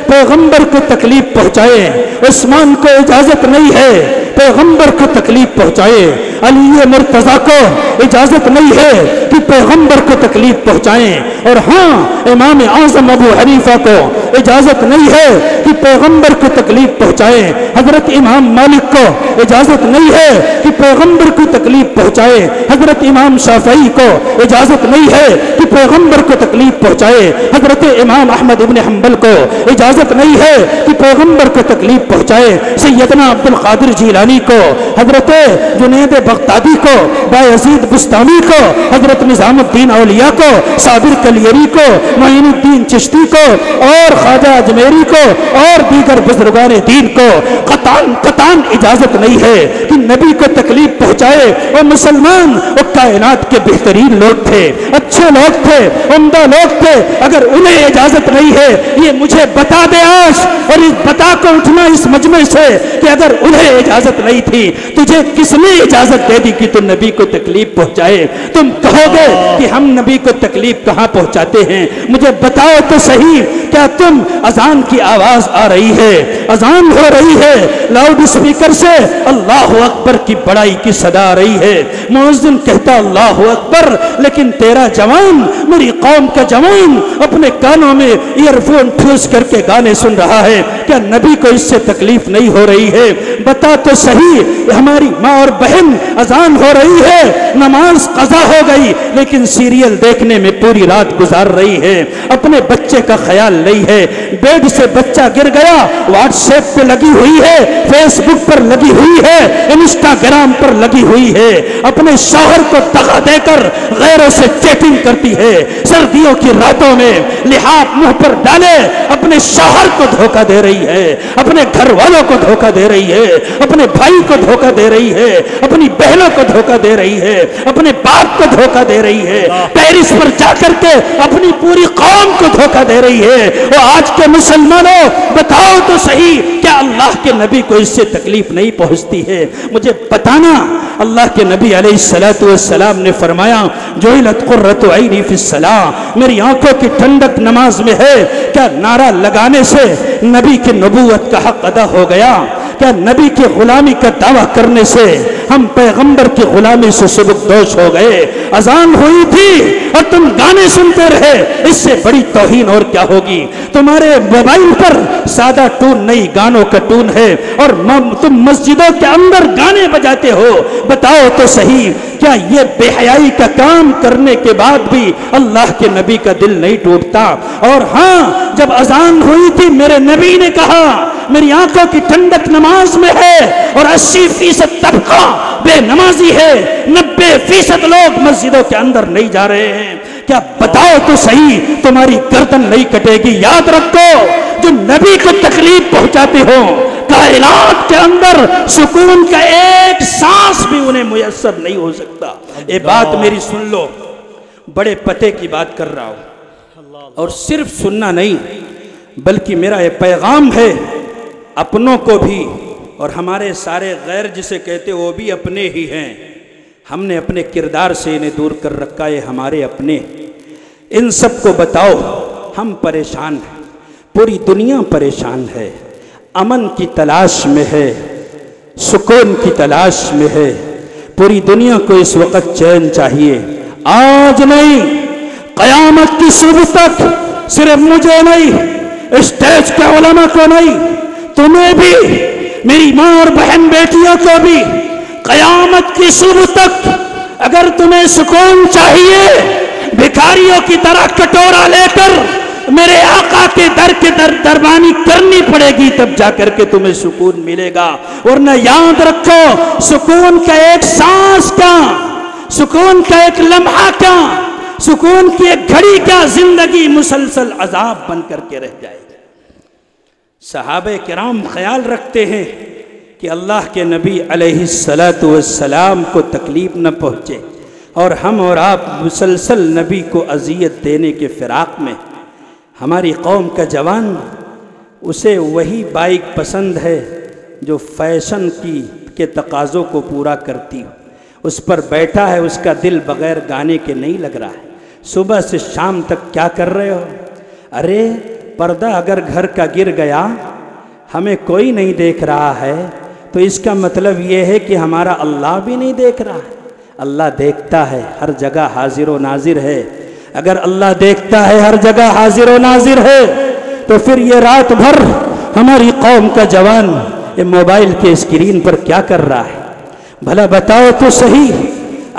S3: پیغمبر کو تکلیف پہنچائے، عثمان کو اجازت نہیں ہے پیغمبر کو تکلیف پہنچائے، علی مرتضیٰ کو اجازت نہیں ہے کہ پیغمبر کو تکلیف پہنچائیں، اور ہاں امام اعظم ابو حنیفہ کو اجازت نہیں ہے کہ پیغمبر کو تکلیف پہنچائیں، حضرت امام مالک کو اجازت نہیں ہے کہ پیغمبر کو تکلیف پہنچائے، حضرت امام شافعی کو اجازت نہیں ہے کہ پیغمبر کو تکلیف پہنچائے، حضرت امام احمد ابن حنبل کو اجازت نہیں ہے کہ پیغمبر کو تکلیف پہنچائے، سیدنا عبد القادر جیلانی کو، حضرت جنید بغدادی کو، بایزید بستامی کو، حضرت نظام الدین اولیاء کو، صابر کلیری کو، معین الدین چشتی کو، اور خواجہ اجمیری کو، اور دیگر بزرگان دین کو قطعاً اجازت نہیں ہے کہ نبی کو تکلیف پہنچائے۔ اور مسلمان وہ کائنات کے بہترین لوگ تھے، اچھے لوگ تھے، عمدہ لوگ تھے، اگر انہیں اجازت نہیں ہے یہ مجھے بتا دے آج، اور اس بتا کو اٹھنا اس مجمع سے کہ اگر انہیں اجازت نہیں تھی تجھے کس نے اجازت دے دی کہ تم نبی کو تکلیف پہنچائے؟ تم کہو گے کہ ہم نبی کو تکلیف کہاں پہنچاتے ہیں؟ مجھے بتاؤ تو صحیح، کیا تم اذان کی آواز آ رہی ہے، اذان ہو رہی ہے، لاؤڈ اسپیکر سے اللہ اکبر کی بڑائی کی صدا آ رہی ہے، مؤذن کہتا اللہ اکبر، لیکن تیرا جوان، میری قوم کا جوان اپنے کانوں میں ایئر فون ٹھوس کر کے گانے سن رہا ہے، کیا نبی کو اس سے تکلیف نہیں ہو رہی ہے؟ بتا تو صحیح، ہماری ماں اور بہن اذان ہو رہی ہے، نماز قضا ہو گئی، لیکن سیریل دیکھنے میں پوری رات گزار رہی ہے، اپنے بچے کا خیال نہیں ہے، بیڈ سے بچہ گر گیا، واٹس ایپ پہ لگی ہوئی ہے، فیس بک پر لگی ہوئی ہے، انسٹاگرام پر لگی ہوئی ہے، اپنے شوہر کو دغا دے کر غیروں سے چیٹنگ کرتی ہے، سردیوں کی راتوں میں لحاف منہ پر ڈالے اپنے شوہر کو دھوکہ دے رہی ہے، اپنے گھر والوں کو دھوکہ دے رہی ہے، اپنے بھائی کو دھوکہ دے رہی ہے، اپنی بہنوں کو دھوکہ دے رہی ہے، اپنے باپ کو دھوکہ دے رہی ہے، پیرس پر جا کر کے اپنی پوری قوم کو دھوکہ دے رہی ہے۔ اور آج کے مسلمانوں بتاؤ تو صحیح، کیا اللہ کے نبی کو اس سے تکلیف نہیں پہنچتی ہے؟ مجھے بتانا۔ اللہ کے نبی علیہ السلام نے فرمایا جعلت قرۃ عینی فی الصلاۃ، میری آنکھوں کی ٹھنڈک نماز میں ہے۔ کیا نعرہ لگانے سے نبی کی نبوت کا حق ادا ہو گیا؟ کیا نبی کی غلامی کا دعویٰ کرنے سے ہم پیغمبر کی غلامی سے سبکدوش ہو گئے؟ اذان ہوئی تھی
S4: اور تم گانے سنتے رہے، اس سے بڑی توہین اور کیا ہوگی؟ تمہارے موبائل پر سادہ ٹون نہیں، گانوں کا ٹون ہے، اور تم مسجدوں کے اندر گانے بجاتے ہو۔ بتاؤ تو صحیح، کیا یہ بے حیائی کا کام کرنے کے بعد بھی اللہ کے نبی کا دل نہیں ٹوٹتا؟ اور ہاں، جب اذان ہوئی تھی میرے نبی نے کہا میری آنکھوں کی ٹھنڈک نماز میں ہے، اور 80% طبقہ بے نمازی ہے، 90% لوگ مسجدوں کے اندر نہیں جا رہے ہیں۔ کیا بتاؤ تو صحیح تمہاری گردن نہیں کٹے گی؟ یاد رکھو، جو نبی کو تکلیف پہنچاتے ہو، کائنات کے اندر سکون کا ایک سانس بھی انہیں میسر نہیں ہو سکتا۔ یہ بات میری سن لو، بڑے پتے کی بات کر رہا ہوں، اور صرف سننا نہیں بلکہ میرا یہ پیغام ہے اپنوں کو بھی، اور ہمارے سارے غیر جسے کہتے وہ بھی اپنے ہی ہیں۔ ہم نے اپنے کردار سے انہیں دور کر رکھا ہے، ہمارے اپنے۔ ان سب کو بتاؤ، ہم پریشان ہیں، پوری دنیا پریشان ہے، امن کی تلاش میں ہے، سکون کی تلاش میں ہے۔ پوری دنیا کو اس وقت چین چاہیے، آج نہیں قیامت کی صبح تک۔ صرف مجھے نہیں، اسٹیج کے علماء کو نہیں، تمہیں بھی، میری ماں اور بہن بیٹیوں کو بھی، قیامت کی صبح تک اگر تمہیں سکون چاہیے، بھکاریوں کی طرح کٹورا لے کر میرے آقا کے در کے دربانی کرنی پڑے گی، تب جا کر کے تمہیں سکون ملے گا۔ ورنہ یاد رکھو، سکون کا ایک سانس کا، سکون کا ایک لمحہ کا، سکون کی ایک گھڑی کا، زندگی مسلسل عذاب بن کر کے رہ جائے گی۔ صحابہ کرام خیال رکھتے ہیں کہ اللہ کے نبی علیہ السلام کو تکلیف نہ پہنچے، اور ہم اور آپ مسلسل نبی کو اذیت دینے کے فراق میں۔ ہماری قوم کا جوان، اسے وہی بائک پسند ہے جو فیشن کے تقاضوں کو پورا کرتی ہو، اس پر بیٹھا ہے، اس کا دل بغیر گانے کے نہیں لگ رہا ہے۔ صبح سے شام تک کیا کر رہے ہو؟ ارے پردہ اگر گھر کا گر گیا، ہمیں کوئی نہیں دیکھ رہا ہے، تو اس کا مطلب یہ ہے کہ ہمارا اللہ بھی نہیں دیکھ رہا ہے۔ اللہ دیکھتا ہے، ہر جگہ حاضر و ناظر ہے۔ اگر اللہ دیکھتا ہے، ہر جگہ حاضر و ناظر ہے، تو پھر یہ رات بھر ہماری قوم کا جوان یہ موبائل کے اسکرین پر کیا کر رہا ہے؟ بھلا بتاؤ تو صحیح،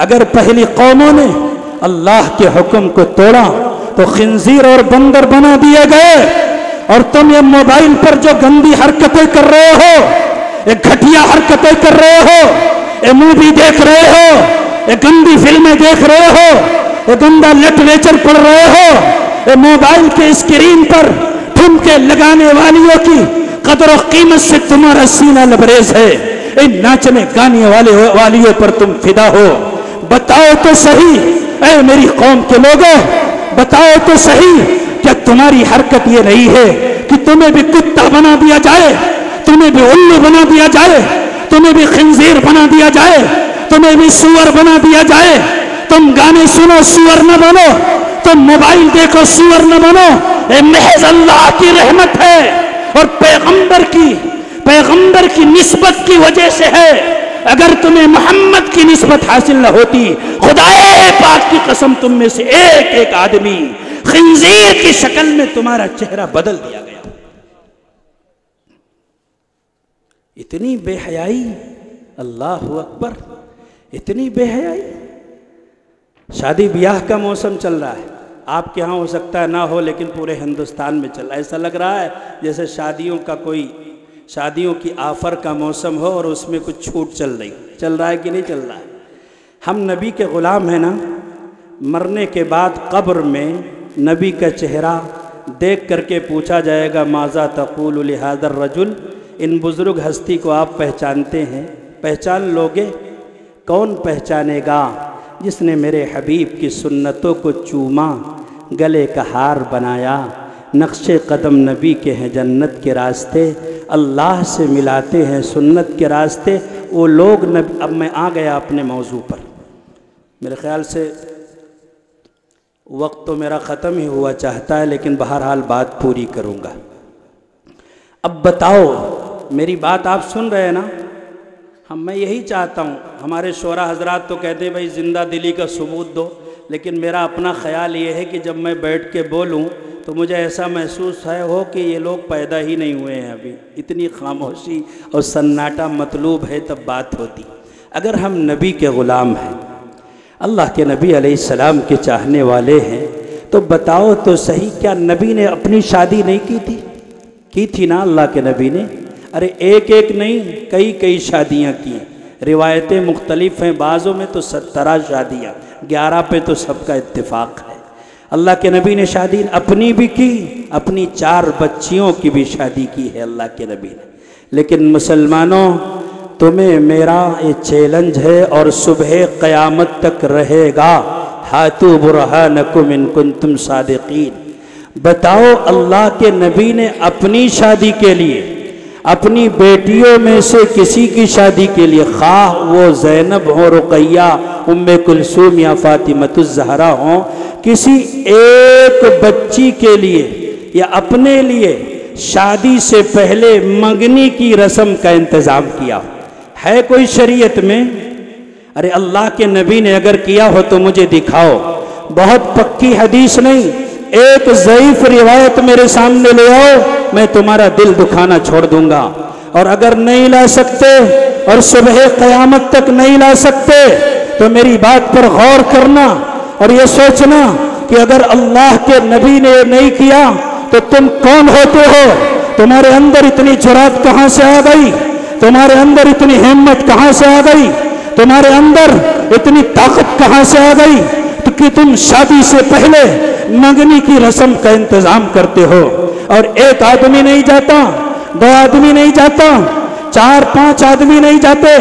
S4: اگر پہلی قوموں نے اللہ کے حکم کو توڑا تو خنزیر اور بندر بنا دیے گئے، اور تم یہ موبائل پر جو گندی حرکتیں کر رہے ہو، یہ گھٹیا حرکتیں کر رہے ہو، یہ مووی دیکھ رہے ہو، یہ گندی فلمیں دیکھ رہے ہو، یہ گندا لٹریچر پڑھ رہے ہو، یہ موبائل کے اسکرین پر ٹھمکے لگانے والیوں کی قدر و قیمت سے تمہارا سینہ لبریز ہے، ان ناچنے گانے والیوں پر تم فدا ہو۔ بتاؤ تو صحیح اے میری قوم کے لوگوں، بتاؤ تو صحیح، کیا تمہاری حرکت یہ نہیں ہے کہ تمہیں بھی کتا بنا دیا جائے، تمہیں بھی الو بنا دیا جائے، تمہیں بھی خنزیر بنا دیا جائے، تمہیں بھی سور بنا دیا جائے؟ تم گانے سنو، سور نہ بنو، تم موبائل دیکھو، سور نہ بنو۔ یہ محض اللہ کی رحمت ہے، اور پیغمبر کی نسبت کی وجہ سے ہے۔ اگر تمہیں محمد کی نسبت حاصل نہ ہوتی، خدائے پاک کی قسم تم میں سے ایک ایک آدمی خنزیر کی شکل میں تمہارا چہرہ بدل دیا گیا۔ اتنی بے حیائی، اللہ اکبر، اتنی بے حیائی۔ شادی بیاہ کا موسم چل رہا ہے، آپ کے ہاں ہو سکتا ہے نہ ہو، لیکن پورے ہندوستان میں چل رہا ہے۔ ایسا لگ رہا ہے جیسے شادیوں کی آفر کا موسم ہو اور اس میں کچھ چھوٹ چل رہا ہے کہ نہیں چل رہا ہے؟ ہم نبی کے غلام ہیں نا، مرنے کے بعد قبر میں نبی کا چہرہ دیکھ کر کے پوچھا جائے گا ماذا تقول لہذا الرجل، ان بزرگ ہستی کو آپ پہچانتے ہیں؟ پہچان لوگے؟ کون پہچانے گا؟ جس نے میرے حبیب کی سنتوں کو چوما، گلے کا ہار بنایا۔ نقش قدم نبی کے ہیں جنت کے راستے، اللہ سے ملاتے ہیں سنت کے راستے وہ لوگ۔ اب میں آ گیا اپنے موضوع پر، میرے خیال سے وقت تو میرا ختم ہی ہوا چاہتا ہے، لیکن بہرحال بات پوری کروں گا۔ اب بتاؤ، میری بات آپ سن رہے ہیں نا؟ میں یہی چاہتا ہوں، ہمارے شعراء حضرات تو کہتے ہیں بھائی زندہ دلی کا ثبوت دو،
S3: لیکن میرا اپنا خیال یہ ہے کہ جب میں بیٹھ کے بولوں تو مجھے ایسا محسوس ہو کہ یہ لوگ پیدا ہی نہیں ہوئے ہیں ابھی، اتنی خاموشی اور سناٹا مطلوب ہے تب بات ہوتی۔ اگر ہم نبی کے غلام ہیں، اللہ کے نبی علیہ السلام کے چاہنے والے ہیں، تو بتاؤ تو صحیح، کیا نبی نے اپنی شادی نہیں کی تھی؟ کی تھی نا اللہ کے نبی نے؟ ارے ایک ایک نہیں، کئی شادیاں کی، روایتیں مختلف ہیں، بعضوں میں تو 17 شادیاں، 11 پہ تو سب کا اتفاق ہے۔ اللہ کے نبی نے شادی اپنی بھی کی، اپنی 4 بچیوں کی بھی شادی کی ہے اللہ کے نبی نے۔ لیکن مسلمانوں، تمہیں میرا یہ چیلنج ہے اور صبح قیامت تک رہے گا، ہاتھو برہانکم ان کنتم صادقین۔ بتاؤ اللہ کے نبی نے اپنی شادی کے لیے، اپنی بیٹیوں میں سے کسی کی شادی کے لیے، خواہ وہ زینب ہو، رقیہ، ام کلثوم یا فاطمۃ الزہرا ہوں، کسی ایک بچی کے لیے یا اپنے لیے شادی سے پہلے منگنی کی رسم کا انتظام کیا ہے کوئی شریعت میں؟ ارے اللہ کے نبی نے اگر کیا ہو تو مجھے دکھاؤ، بہت پکی حدیث نہیں، ایک ضعیف روایت میرے سامنے لے آؤ، میں تمہارا دل دکھانا چھوڑ دوں گا۔ اور اگر نہیں لا سکتے اور صبح قیامت تک نہیں لا سکتے تو میری بات پر غور کرنا اور یہ سوچنا کہ اگر اللہ کے نبی نے نہیں کیا تو تم کون ہوتے ہو؟ تمہارے اندر اتنی جرات کہاں سے آ گئی؟ تمہارے اندر اتنی ہمت کہاں سے آ گئی؟ تمہارے اندر اتنی طاقت کہاں سے آ گئی کہ تم شادی سے پہلے منگنی کی رسم کا انتظام کرتے ہو؟ اور ایک آدمی نہیں جاتا، 2 آدمی نہیں جاتا، 4-5 آدمی نہیں جاتے،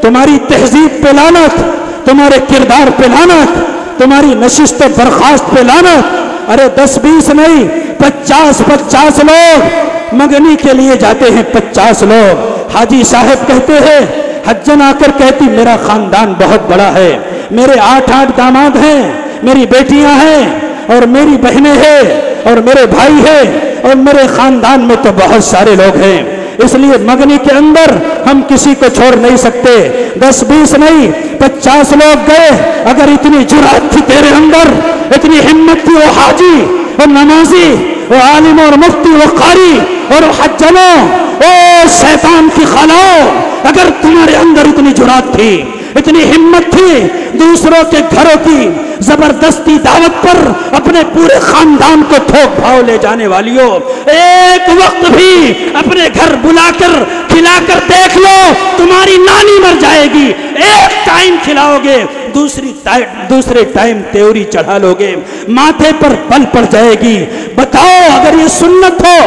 S3: تمہاری تہذیب پہ لعنت، تمہارے کردار پہ لعنت، تمہاری نشست برخاست پہ لعنت۔ ارے 10-20 نہیں، 50 لوگ منگنی کے لیے جاتے ہیں، 50 لوگ۔ حاجی صاحب کہتے ہیں، حجن آ کر کہتی میرا خاندان بہت بڑا ہے، میرے 8 داماد ہیں، میری بیٹیاں ہیں اور میری بہنیں ہیں اور میرے بھائی ہیں اور میرے خاندان میں تو بہت سارے لوگ ہیں، اس لیے منگنی کے اندر ہم کسی کو چھوڑ نہیں سکتے۔ 10-20 نہیں، 50 لوگ گئے۔ اگر اتنی جرات تھی تیرے اندر، اتنی ہمت تھی، وہ حاجی اور نمازی، وہ عالم اور مفتی، وہ قاری اور حجنوں، او شیطان کی خلاؤ، اگر تمہارے اندر اتنی جرات تھی، اتنی ہمت تھی، دوسروں کے گھروں کی زبردستی دعوت پر اپنے پورے خاندان کو تھوک بھاؤ لے جانے والیوں، ایک وقت بھی اپنے گھر بلا کر کھلا کر دیکھ لو، تمہاری نانی مر جائے گی، ایک ٹائم کھلاؤ گے، دوسرے ٹائم تیوری چڑھا لو گے، ماتھے پر بل پڑ جائے گی۔ بتاؤ اگر یہ سنت ہو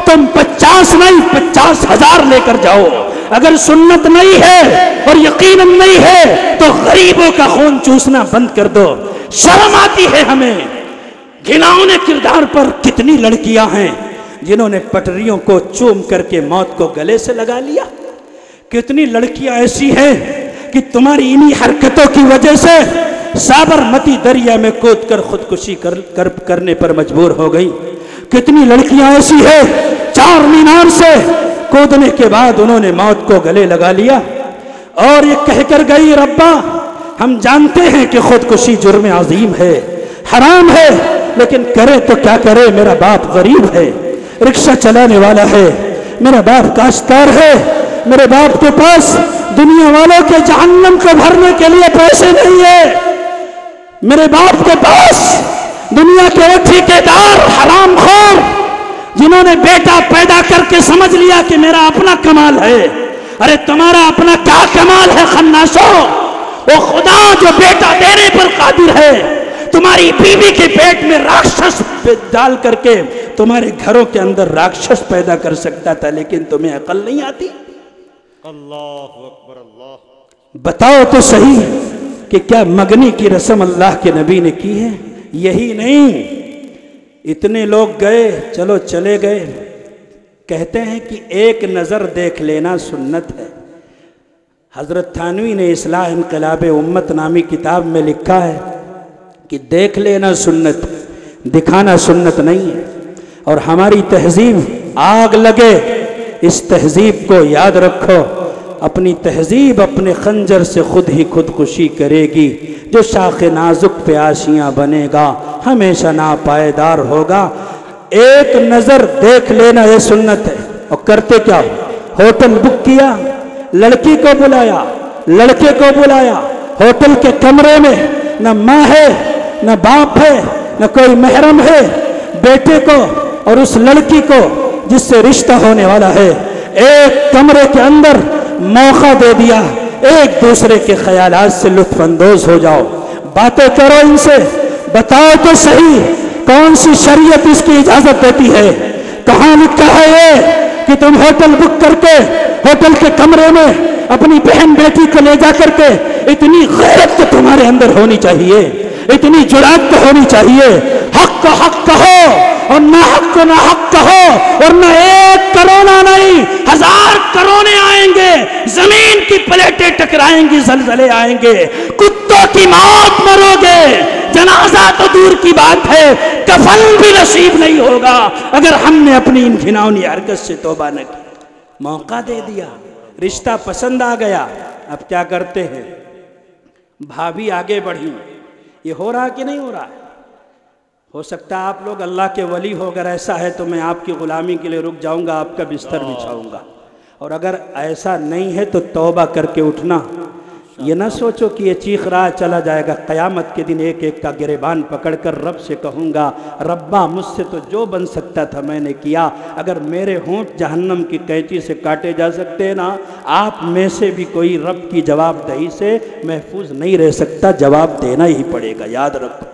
S3: تم 50 نہیں 50,000 لے کر جاؤ۔ اگر سنت نہیں ہے اور یقیناً نہیں ہے تو غریبوں کا خون چوسنا بند کر دو۔ شرم آتی ہے ہمیں۔ گھناؤنے کردار پر کتنی لڑکیاں ہیں جنہوں نے پٹریوں کو چوم کر کے موت کو گلے سے لگا لیا، کتنی لڑکیاں ایسی ہیں کہ تمہاری انہی حرکتوں کی وجہ سے سابرمتی دریا میں کود کر خودکشی کرنے پر مجبور ہو گئی، کتنی لڑکیاں ایسی ہیں 4 مینار سے کودنے کے بعد انہوں نے موت کو گلے لگا لیا اور یہ کہہ کر گئی ربا ہم جانتے ہیں کہ خودکشی جرم عظیم ہے، حرام ہے، لیکن کرے تو کیا کرے، میرا باپ غریب ہے، رکشہ چلانے والا ہے، میرا باپ کاشتکار ہے، میرے باپ کے پاس دنیا والوں کے جہنم کو بھرنے کے لیے پیسے نہیں ہے، میرے باپ کے پاس دنیا کے وہ ٹھیکیدار حرام خور جنہوں نے بیٹا پیدا کر کے سمجھ لیا کہ میرا اپنا کمال ہے۔ ارے تمہارا اپنا کیا کمال ہے خناسو؟ وہ خدا جو بیٹا دینے پر قادر ہے، تمہاری بیوی کے پیٹ میں راکشس ڈال کر کے تمہارے گھروں کے اندر راکشس پیدا کر سکتا تھا، لیکن تمہیں عقل نہیں آتی۔
S2: اللہ اکبر، اللہ۔
S4: بتاؤ تو صحیح کہ کیا منگنی کی رسم اللہ کے نبی نے کی ہے؟ یہی نہیں، اتنے لوگ گئے، چلو چلے گئے، کہتے ہیں کہ ایک نظر دیکھ لینا سنت ہے۔ حضرت تھانوی نے اصلاح انقلاب امت نامی کتاب میں لکھا ہے کہ دیکھ لینا سنت، دکھانا سنت نہیں ہے۔ اور ہماری تہذیب آگ لگے، اس تہذیب کو یاد رکھو، اپنی تہذیب اپنے خنجر سے خود ہی خودکشی کرے گی۔ جو شاخ نازک پہ آشیاں بنے گا ہمیشہ ناپائیدار ہوگا۔ ایک نظر دیکھ لینا یہ سنت ہے۔ اور کرتے کیا ہو؟ ہوٹل بک کیا، لڑکی کو بلایا، لڑکے کو بلایا، ہوٹل کے کمرے میں نہ ماں ہے نہ باپ ہے نہ کوئی محرم ہے، بیٹے کو اور اس لڑکی کو جس سے رشتہ ہونے والا ہے ایک کمرے کے اندر موقع دے دیا، ایک دوسرے کے خیالات سے لطف اندوز ہو جاؤ، باتیں کرو ان سے، بتاؤ تو صحیح کون سی شریعت اس کی اجازت دیتی ہے؟ کہاں لکھا ہے یہ کہ تم ہوٹل بک کر کے ہوٹل کے کمرے میں اپنی بہن بیٹی کو لے جا کر کے؟ اتنی غیرت تو تمہارے اندر ہونی چاہیے، اتنی جرأت تو ہونی چاہیے۔ حق کو حق کہو اور نہ حق کو نہ حق کہو، ورنہ ایک کرونا نہیں 1000 کرونے آئیں گے، زمین کی پلیٹیں ٹکرائیں گی، زلزلے آئیں گے، کتوں کی موت مرو گے، جنازہ تو دور کی بات ہے، کفن بھی نصیب نہیں ہوگا اگر ہم نے اپنی ان گھناؤنی حرکت سے توبہ نہ کی۔ موقع دے دیا، رشتہ پسند آ گیا، اب کیا کرتے ہیں؟ بھابھی آگے بڑھی، یہ ہو رہا کہ نہیں ہو رہا؟ ہو سکتا ہے آپ لوگ اللہ کے ولی ہو، اگر ایسا ہے تو میں آپ کی غلامی کے لیے رک جاؤں گا، آپ کا بستر بچھاؤں گا، اور اگر ایسا نہیں ہے تو توبہ کر کے اٹھنا۔ یہ نہ سوچو کہ یہ چیخ رہا چلا جائے گا، قیامت کے دن ایک ایک کا گریبان پکڑ کر رب سے کہوں گا، ربا مجھ سے تو جو بن سکتا تھا میں نے کیا، اگر میرے ہونٹ جہنم کی قینچی سے کاٹے جا سکتے نا، آپ میں سے بھی کوئی رب کی جواب دہی سے محفوظ نہیں رہ سکتا، جواب دینا ہی پڑے گا، یاد رکھو۔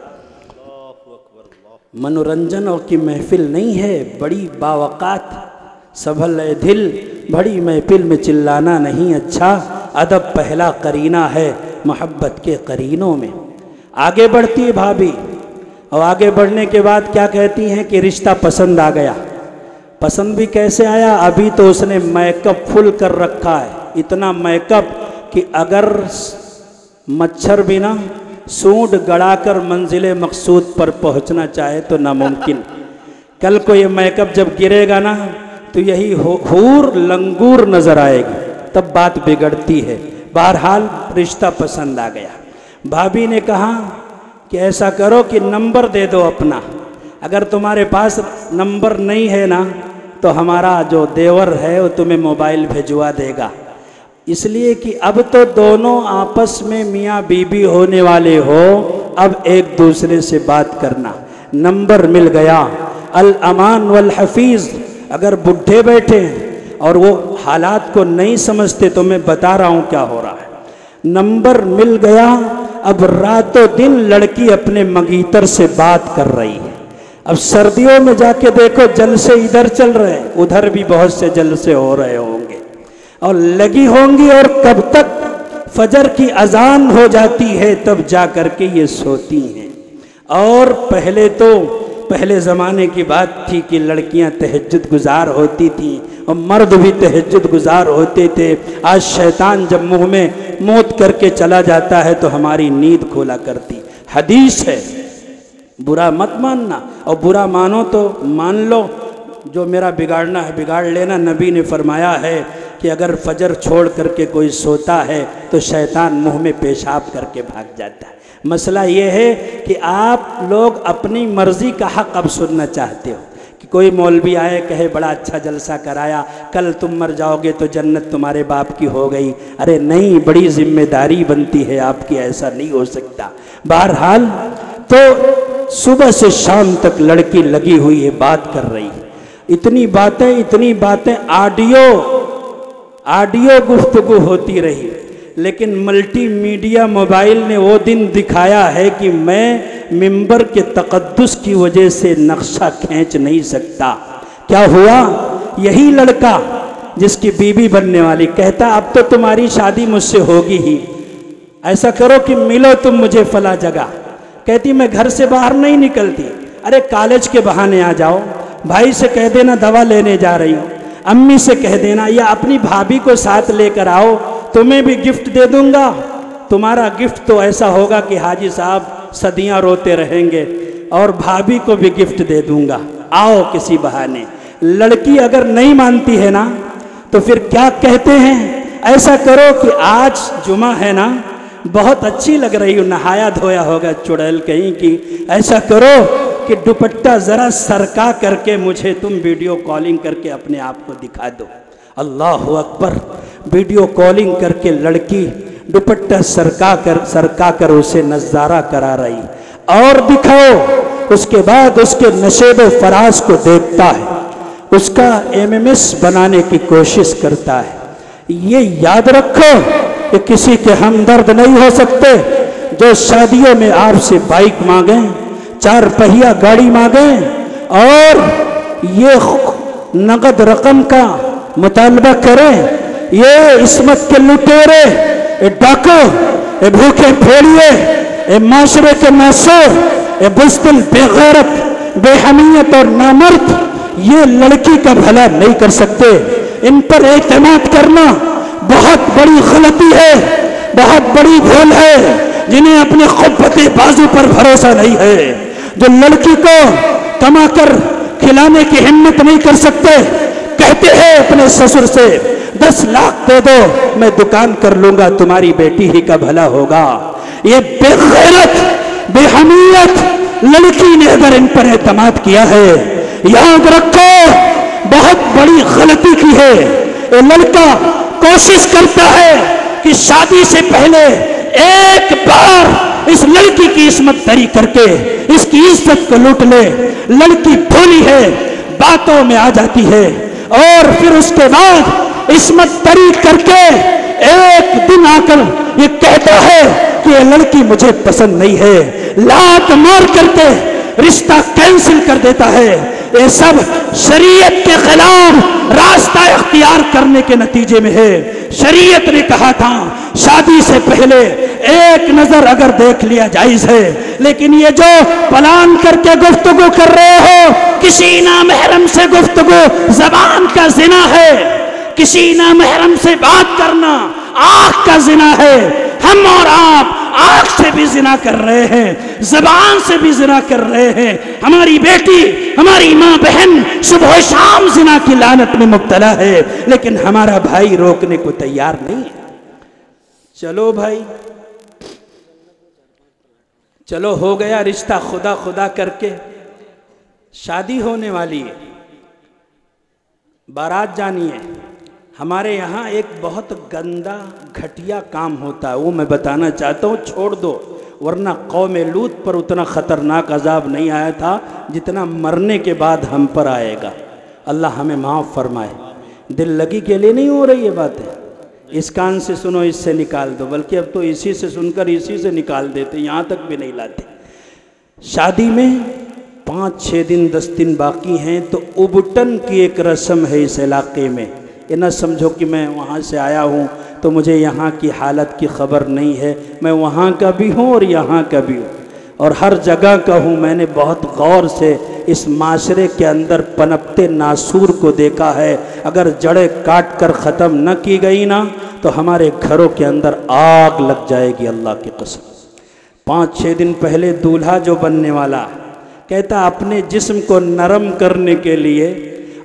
S4: منورنجن اور کی محفل نہیں ہے، بڑی باوقات سنبھل اے دل، بڑی محفل میں چلانا نہیں اچھا، ادب پہلا قرینہ ہے محبت کے قرینوں میں۔ آگے بڑھتی ہے بھابھی، اور آگے بڑھنے کے بعد کیا کہتی ہیں کہ رشتہ پسند آ گیا۔ پسند بھی کیسے آیا؟ ابھی تو اس نے میک اپ فل کر رکھا ہے، اتنا میک اپ کہ اگر مچھر بھی نہ سونڈ گڑا کر منزل مقصود پر پہنچنا چاہے تو ناممکن۔ کل کو یہ میک اپ جب گرے گا نا تو یہی حور لنگور نظر آئے گی، تب بات بگڑتی ہے۔ بہرحال رشتہ پسند آ گیا، بھابھی نے کہا کہ ایسا کرو کہ نمبر دے دو اپنا، اگر تمہارے پاس نمبر نہیں ہے نا تو ہمارا جو دیور ہے وہ تمہیں موبائل بھیجوا دے گا، اس لیے کہ اب تو دونوں آپس میں میاں بیوی ہونے والے ہو، اب ایک دوسرے سے بات کرنا۔ نمبر مل گیا، الامان والحفیظ۔ اگر بڈھے بیٹھے اور وہ حالات کو نہیں سمجھتے تو میں بتا رہا ہوں کیا ہو رہا ہے۔ نمبر مل گیا، اب راتوں دن لڑکی اپنے منگیتر سے بات کر رہی ہے۔ اب سردیوں میں جا کے دیکھو جلسے ادھر چل رہے ہیں، ادھر بھی بہت سے جلسے ہو رہے ہوں گے اور لگی ہوں گی، اور کب تک فجر کی اذان ہو جاتی ہے تب جا کر کے یہ سوتی ہیں۔ اور پہلے زمانے کی بات تھی کہ لڑکیاں تہجد گزار ہوتی تھیں اور مرد بھی تہجد گزار ہوتے تھے۔ آج شیطان جب منہ میں موت کر کے چلا جاتا ہے تو ہماری نیند کھولا کرتی۔ حدیث ہے، برا مت ماننا، اور برا مانو تو مان لو، جو میرا بگاڑنا ہے بگاڑ لینا۔ نبی نے فرمایا ہے کہ اگر فجر چھوڑ کر کے کوئی سوتا ہے تو شیطان منہ میں پیشاب کر کے بھاگ جاتا ہے۔ مسئلہ یہ ہے کہ آپ لوگ اپنی مرضی کا حق اب سننا چاہتے ہو کہ کوئی مولوی آئے کہے بڑا اچھا جلسہ کرایا، کل تم مر جاؤ گے تو جنت تمہارے باپ کی ہو گئی۔ ارے نہیں، بڑی ذمہ داری بنتی ہے آپ کی، ایسا نہیں ہو سکتا۔ بہرحال تو صبح سے شام تک لڑکی لگی ہوئی ہے، بات کر رہی ہے، اتنی باتیں آڈیو گفتگو ہوتی رہی، لیکن ملٹی میڈیا موبائل نے وہ دن دکھایا ہے کہ میں ممبر کے تقدس کی وجہ سے نقشہ کھینچ نہیں سکتا۔ کیا ہوا؟ یہی لڑکا جس کی بیوی بننے والی کہتا اب تو تمہاری شادی مجھ سے ہوگی ہی، ایسا کرو کہ ملو تم مجھے فلاں جگہ۔ کہتی میں گھر سے باہر نہیں نکلتی۔ ارے کالج کے بہانے آ جاؤ، بھائی سے کہہ دینا دوا لینے جا رہی ہوں، امی سے کہہ دینا، یا اپنی بھابھی کو ساتھ لے کر آؤ، تمہیں بھی گفٹ دے دوں گا۔ تمہارا گفٹ تو ایسا ہوگا کہ حاجی صاحب صدیاں روتے رہیں گے، اور بھابھی کو بھی گفٹ دے دوں گا، آؤ کسی بہانے۔ لڑکی اگر نہیں مانتی ہے نا تو پھر کیا کہتے ہیں؟ ایسا کرو کہ آج جمعہ ہے نا، بہت اچھی لگ رہی ہو، نہایا دھویا ہوگا چڑیل کہیں کی، ایسا کرو کہ دوپٹہ ذرا سرکا کر کے مجھے تم ویڈیو کالنگ کر کے اپنے آپ کو دکھا دو۔ اللہ اکبر، ویڈیو کالنگ کر کے لڑکی دوپٹہ سرکا کر اسے نظارہ کرا رہی، اور دکھاؤ۔ اس کے بعد اس کے نشیب و فراز کو دیکھتا ہے، اس کا MMS بنانے کی کوشش کرتا ہے۔ یہ یاد رکھو کہ کسی کے ہمدرد نہیں ہو سکتے جو شادیوں میں آپ سے بائک مانگیں، 4 پہیہ گاڑی مانگیں، اور یہ نقد رقم کا مطالبہ کریں۔ یہ عصمت کے لٹیرے، یہ ڈاکو، یہ بھوکے پھیڑیے، یہ معاشرے کے ناسور، یہ بزدل، بے غیرت، بے حمیت اور نامرد یہ لڑکی کا بھلا نہیں کر سکتے۔ ان پر اعتماد کرنا بہت بڑی غلطی ہے، بہت بڑی بھول ہے۔ جنہیں اپنے قوت بازو پر بھروسہ نہیں ہے، جو لڑکی کو کما کر کھلانے کی ہمت نہیں کر سکتے، کہتے ہیں اپنے سسر سے 10 لاکھ دے دو، میں دکان کر لوں گا، تمہاری بیٹی ہی کا بھلا ہوگا۔ یہ بے غیرت، بے حمیت لڑکی نے اگر ان پر اعتماد کیا ہے، یاد رکھو بہت بڑی غلطی کی ہے۔ یہ لڑکا کوشش کرتا ہے کہ شادی سے پہلے ایک بار اس لڑکی کی عصمت دری کر کے اس کی عزت کو لوٹ لے۔ لڑکی بھولی ہے، باتوں میں آ جاتی ہے، اور پھر اس کے بعد عصمت دری کر کے ایک دن آ کر یہ کہتا ہے کہ یہ لڑکی مجھے پسند نہیں ہے، لات مار کر کے رشتہ کینسل کر دیتا ہے۔ یہ سب شریعت کے خلاف راستہ اختیار کرنے کے نتیجے میں ہے۔ شریعت نے کہا تھا شادی سے پہلے ایک نظر اگر دیکھ لیا جائز ہے، لیکن یہ جو پلان کر کے گفتگو کر رہے ہو، کسی نامحرم سے گفتگو زبان کا زنا ہے، کسی نامحرم سے بات کرنا آنکھ کا زنا ہے۔ ہم اور آپ آنکھ سے بھی زنا کر رہے ہیں، زبان سے بھی زنا کر رہے ہیں۔ ہماری بیٹی، ہماری ماں بہن صبح و شام زنا کی لعنت میں مبتلا ہے، لیکن ہمارا بھائی روکنے کو تیار نہیں ہے۔ چلو بھائی، چلو ہو گیا رشتہ، خدا خدا کر کے شادی ہونے والی ہے، بارات جانی ہے۔ ہمارے یہاں ایک بہت گندا گھٹیا کام ہوتا ہے، وہ میں بتانا چاہتا ہوں، چھوڑ دو، ورنہ قوم لوط پر اتنا خطرناک عذاب نہیں آیا تھا جتنا مرنے کے بعد ہم پر آئے گا۔ اللہ ہمیں معاف فرمائے۔ دل لگی کے لیے نہیں ہو رہی یہ باتیں، اس کان سے سنو اس سے نکال دو، بلکہ اب تو اسی سے سن کر اسی سے نکال دیتے، یہاں تک بھی نہیں لاتے۔ شادی میں 5-6 دن 10 دن باقی ہیں تو ابٹن کی ایک رسم ہے اس علاقے میں۔ یہ نہ سمجھو کہ میں وہاں سے آیا ہوں تو مجھے یہاں کی حالت کی خبر نہیں ہے، میں وہاں کا بھی ہوں اور یہاں کا بھی ہوں، اور ہر جگہ کا ہوں۔ میں نے بہت غور سے اس معاشرے کے اندر پنپتے ناسور کو دیکھا ہے۔ اگر جڑیں کاٹ کر ختم نہ کی گئی نا تو ہمارے گھروں کے اندر آگ لگ جائے گی، اللہ کی قسم۔ 5-6 دن پہلے دولہا جو بننے والا کہتا اپنے جسم کو نرم کرنے کے لیے،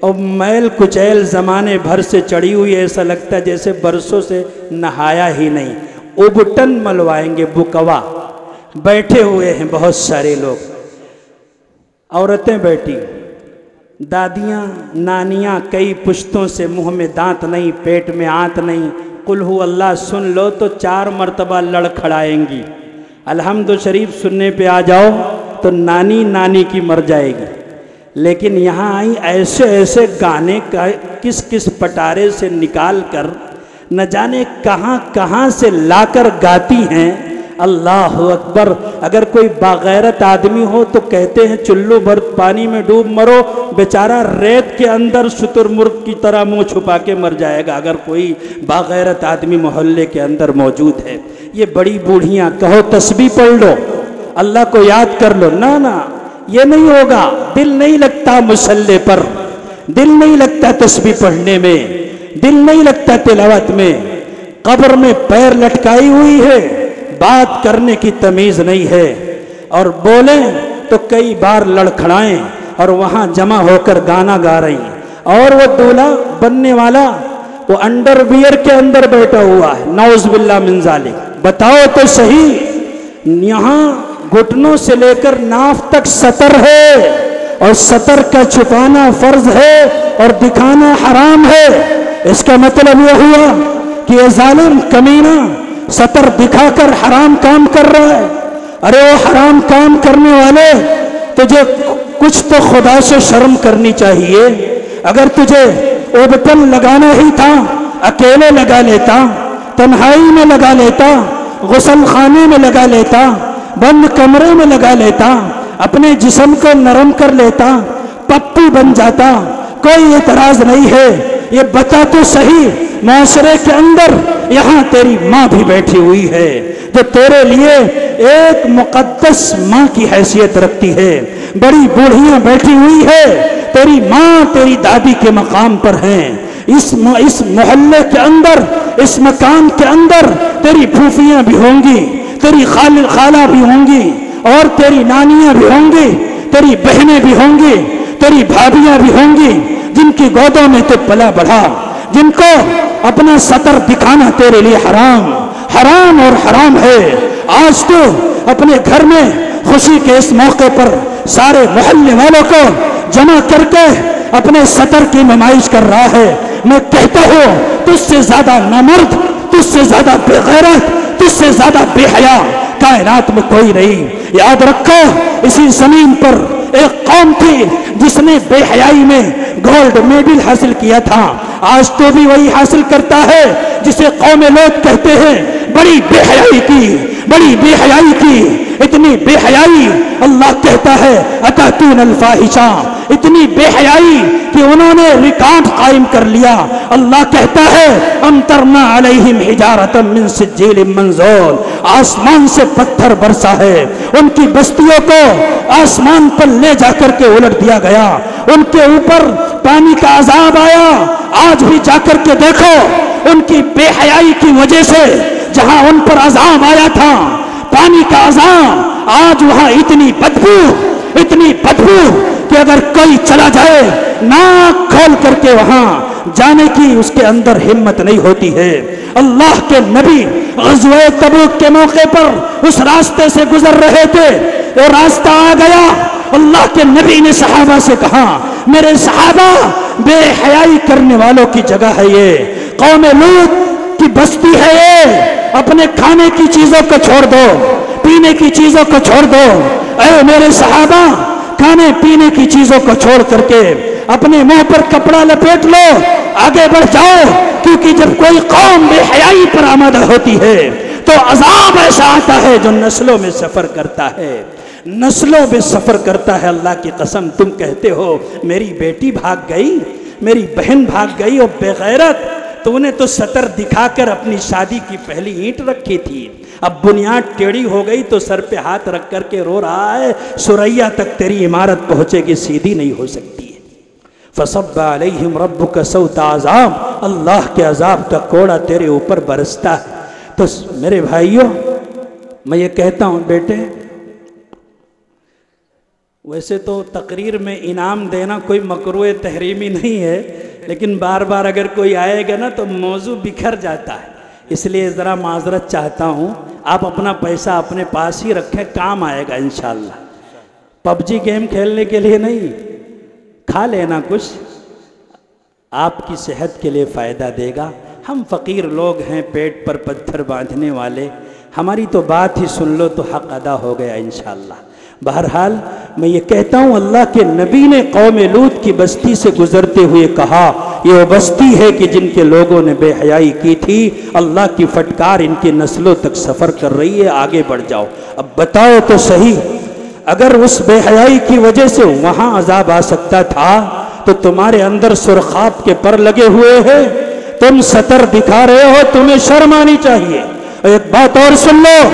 S4: اور میل کچیل زمانے بھر سے چڑھی ہوئی، ایسا لگتا ہے جیسے برسوں سے نہایا ہی نہیں، ابٹن ملوائیں گے۔ بکوا بیٹھے ہوئے ہیں بہت سارے لوگ، عورتیں بیٹھی، دادیاں نانیاں کئی پشتوں سے، منہ میں دانت نہیں، پیٹ میں آنت نہیں، قل ہو اللہ سن لو تو 4 مرتبہ لڑکھڑائیں گی۔ الحمد شریف سننے پہ آ جاؤ تو نانی کی مر جائے گی۔ لیکن یہاں آئی ایسے ایسے گانے کس پٹارے سے نکال کر نہ جانے کہاں سے لا کر گاتی ہیں۔ اللہ اکبر۔ اگر کوئی باغیرت آدمی ہو تو کہتے ہیں چلو بھر پانی میں ڈوب مرو، بیچارہ ریت کے اندر شتر مرغ کی طرح منہ چھپا کے مر جائے گا اگر کوئی باغیرت آدمی محلے کے اندر موجود ہے۔ یہ بڑی بوڑھیاں کہو تسبیح پڑھ لو، اللہ کو یاد کر لو، نہ یہ نہیں ہوگا۔ دل نہیں لگتا مصلی پر، دل نہیں لگتا تسبیح پڑھنے میں، دل نہیں لگتا تلاوت میں، قبر میں پیر لٹکائی ہوئی ہے، بات کرنے کی تمیز نہیں ہے، اور بولیں تو کئی بار لڑکھڑائیں، اور وہاں جمع ہو کر گانا گا رہی ہیں۔ اور وہ دولہا بننے والا وہ انڈر ویئر کے اندر بیٹھا ہوا ہے، نعوذ باللہ من ذالک۔ بتاؤ تو صحیح، یہاں گھٹنوں سے لے کر ناف تک سطر ہے، اور سطر کا چھپانا فرض ہے اور دکھانا حرام ہے۔ اس کا مطلب یہ ہوا کہ یہ ظالم کمینہ سطر دکھا کر حرام کام کر رہا ہے۔ ارے وہ حرام کام کرنے والے، تجھے کچھ تو خدا سے شرم کرنی چاہیے۔ اگر تجھے اوبٹن لگانا ہی تھا اکیلے لگا لیتا، تنہائی میں لگا لیتا، غسل خانے میں لگا لیتا، بند کمرے میں لگا لیتا، اپنے جسم کو نرم کر لیتا، پپو بن جاتا، کوئی اعتراض نہیں ہے۔ یہ بتا تو صحیح، معاشرے کے اندر یہاں تیری ماں بھی بیٹھی ہوئی ہے جو تیرے لیے ایک مقدس ماں کی حیثیت رکھتی ہے، بڑی بوڑھیاں بیٹھی ہوئی ہے، تیری ماں تیری دادی کے مقام پر ہیں۔ اس محلے کے اندر، اس مکان کے اندر تیری پھوپھیاں بھی ہوں گی، تیری خالہ بھی ہوں گی، اور تیری نانیاں بھی ہوں گی، تیری بہنیں بھی ہوں گی، تیری بھابیاں بھی ہوں گی، جن کی گودوں میں تو پلا بڑھا، جن کو اپنا سطر دکھانا تیرے لیے حرام حرام اور حرام ہے۔ آج تو اپنے گھر میں خوشی کے اس موقع پر سارے محلے والوں کو جمع کر کے اپنے سطر کی نمائش کر رہا ہے۔ میں کہتا ہوں تجھ سے زیادہ نامرد، تجھ سے زیادہ بے غیرت، تجھ سے زیادہ بے حیا کائنات میں کوئی نہیں۔ یاد رکھو، اسی زمین پر ایک قوم تھی جس نے بے حیائی میں گولڈ میڈل حاصل کیا تھا۔ آج تو بھی وہی حاصل کرتا ہے جسے قوم لوط کہتے ہیں۔ بڑی بے حیائی کی، بڑی بے حیائی کی، اتنی بے حیائی، اللہ کہتا ہے اتاتون الفاحشہ، اتنی بے حیائی کہ انہوں نے ریکارڈ قائم کر لیا۔ اللہ کہتا ہے امطرنا علیہم حجارۃ من سجیل منضود، آسمان سے پتھر برسا ہے، ان کی بستیوں کو آسمان پر لے جا کر کے الٹ دیا گیا، ان کے اوپر پانی کا عذاب آیا۔ آج بھی جا کر کے دیکھو، ان کی بے حیائی کی وجہ سے جہاں ان پر عذاب آیا تھا پانی کا عذاب، آج وہاں اتنی بدبو کہ اگر کوئی چلا جائے ناک کھول کر کے وہاں جانے کی اس کے اندر ہمت نہیں ہوتی ہے۔ اللہ کے نبی غزوہ تبوک کے موقع پر اس راستے سے گزر رہے تھے، وہ راستہ آ گیا، اللہ کے نبی نے صحابہ سے کہا میرے صحابہ، بے حیائی کرنے والوں کی جگہ ہے یہ، قوم لوط کی بستی ہے یہ، اپنے کھانے کی چیزوں کو چھوڑ دو، پینے کی چیزوں کو چھوڑ دو۔ اے میرے صحابہ، کھانے پینے کی چیزوں کو چھوڑ کر کے اپنے منہ پر کپڑا لپیٹ لو، آگے بڑھ جاؤ، کیونکہ جب کوئی قوم بے حیائی پر آمادہ ہوتی ہے تو عذاب ایسا آتا ہے جو نسلوں میں سفر کرتا ہے، نسلوں میں سفر کرتا ہے۔ اللہ کی قسم، تم کہتے ہو میری بیٹی بھاگ گئی، میری بہن بھاگ گئی، اور بے غیرت تو نے تو سطر دکھا کر اپنی شادی کی پہلی اینٹ رکھی تھی، اب بنیاد ٹیڑھی ہو گئی تو سر پہ ہاتھ رکھ کر کے رو رہا ہے، سریا تک تیری عمارت پہنچے گی، سیدھی نہیں ہو سکتی ہے۔ فصب علیہم ربک صوت عذاب، اللہ کے عذاب کا کوڑا تیرے اوپر برستا ہے۔ تو میرے بھائیوں، میں یہ کہتا ہوں بیٹے، ویسے تو تقریر میں انعام دینا کوئی مکروہ تحریمی نہیں ہے، لیکن بار بار اگر کوئی آئے گا نا تو موضوع بکھر جاتا ہے، اس لیے ذرا معذرت چاہتا ہوں، آپ اپنا پیسہ اپنے پاس ہی رکھیں، کام آئے گا انشاءاللہ۔ پب جی گیم کھیلنے کے لیے نہیں، کھا لینا کچھ، آپ کی صحت کے لیے فائدہ دے گا۔ ہم فقیر لوگ ہیں، پیٹ پر پتھر باندھنے والے، ہماری تو بات ہی سن لو تو حق ادا ہو گیا انشاءاللہ۔ بہرحال میں یہ کہتا ہوں، اللہ کے نبی نے قوم لوط کی بستی سے گزرتے ہوئے کہا یہ وہ بستی ہے کہ جن کے لوگوں نے بے حیائی کی تھی، اللہ کی پھٹکار ان کی نسلوں تک سفر کر رہی ہے، آگے بڑھ جاؤ۔ اب بتاؤ تو صحیح، اگر اس بے حیائی کی وجہ سے وہاں عذاب آ سکتا تھا تو تمہارے اندر سرخاب کے پر لگے ہوئے ہیں، تم سطر دکھا رہے ہو، تمہیں شرم آنی چاہیے۔ ایک بات اور سن لو،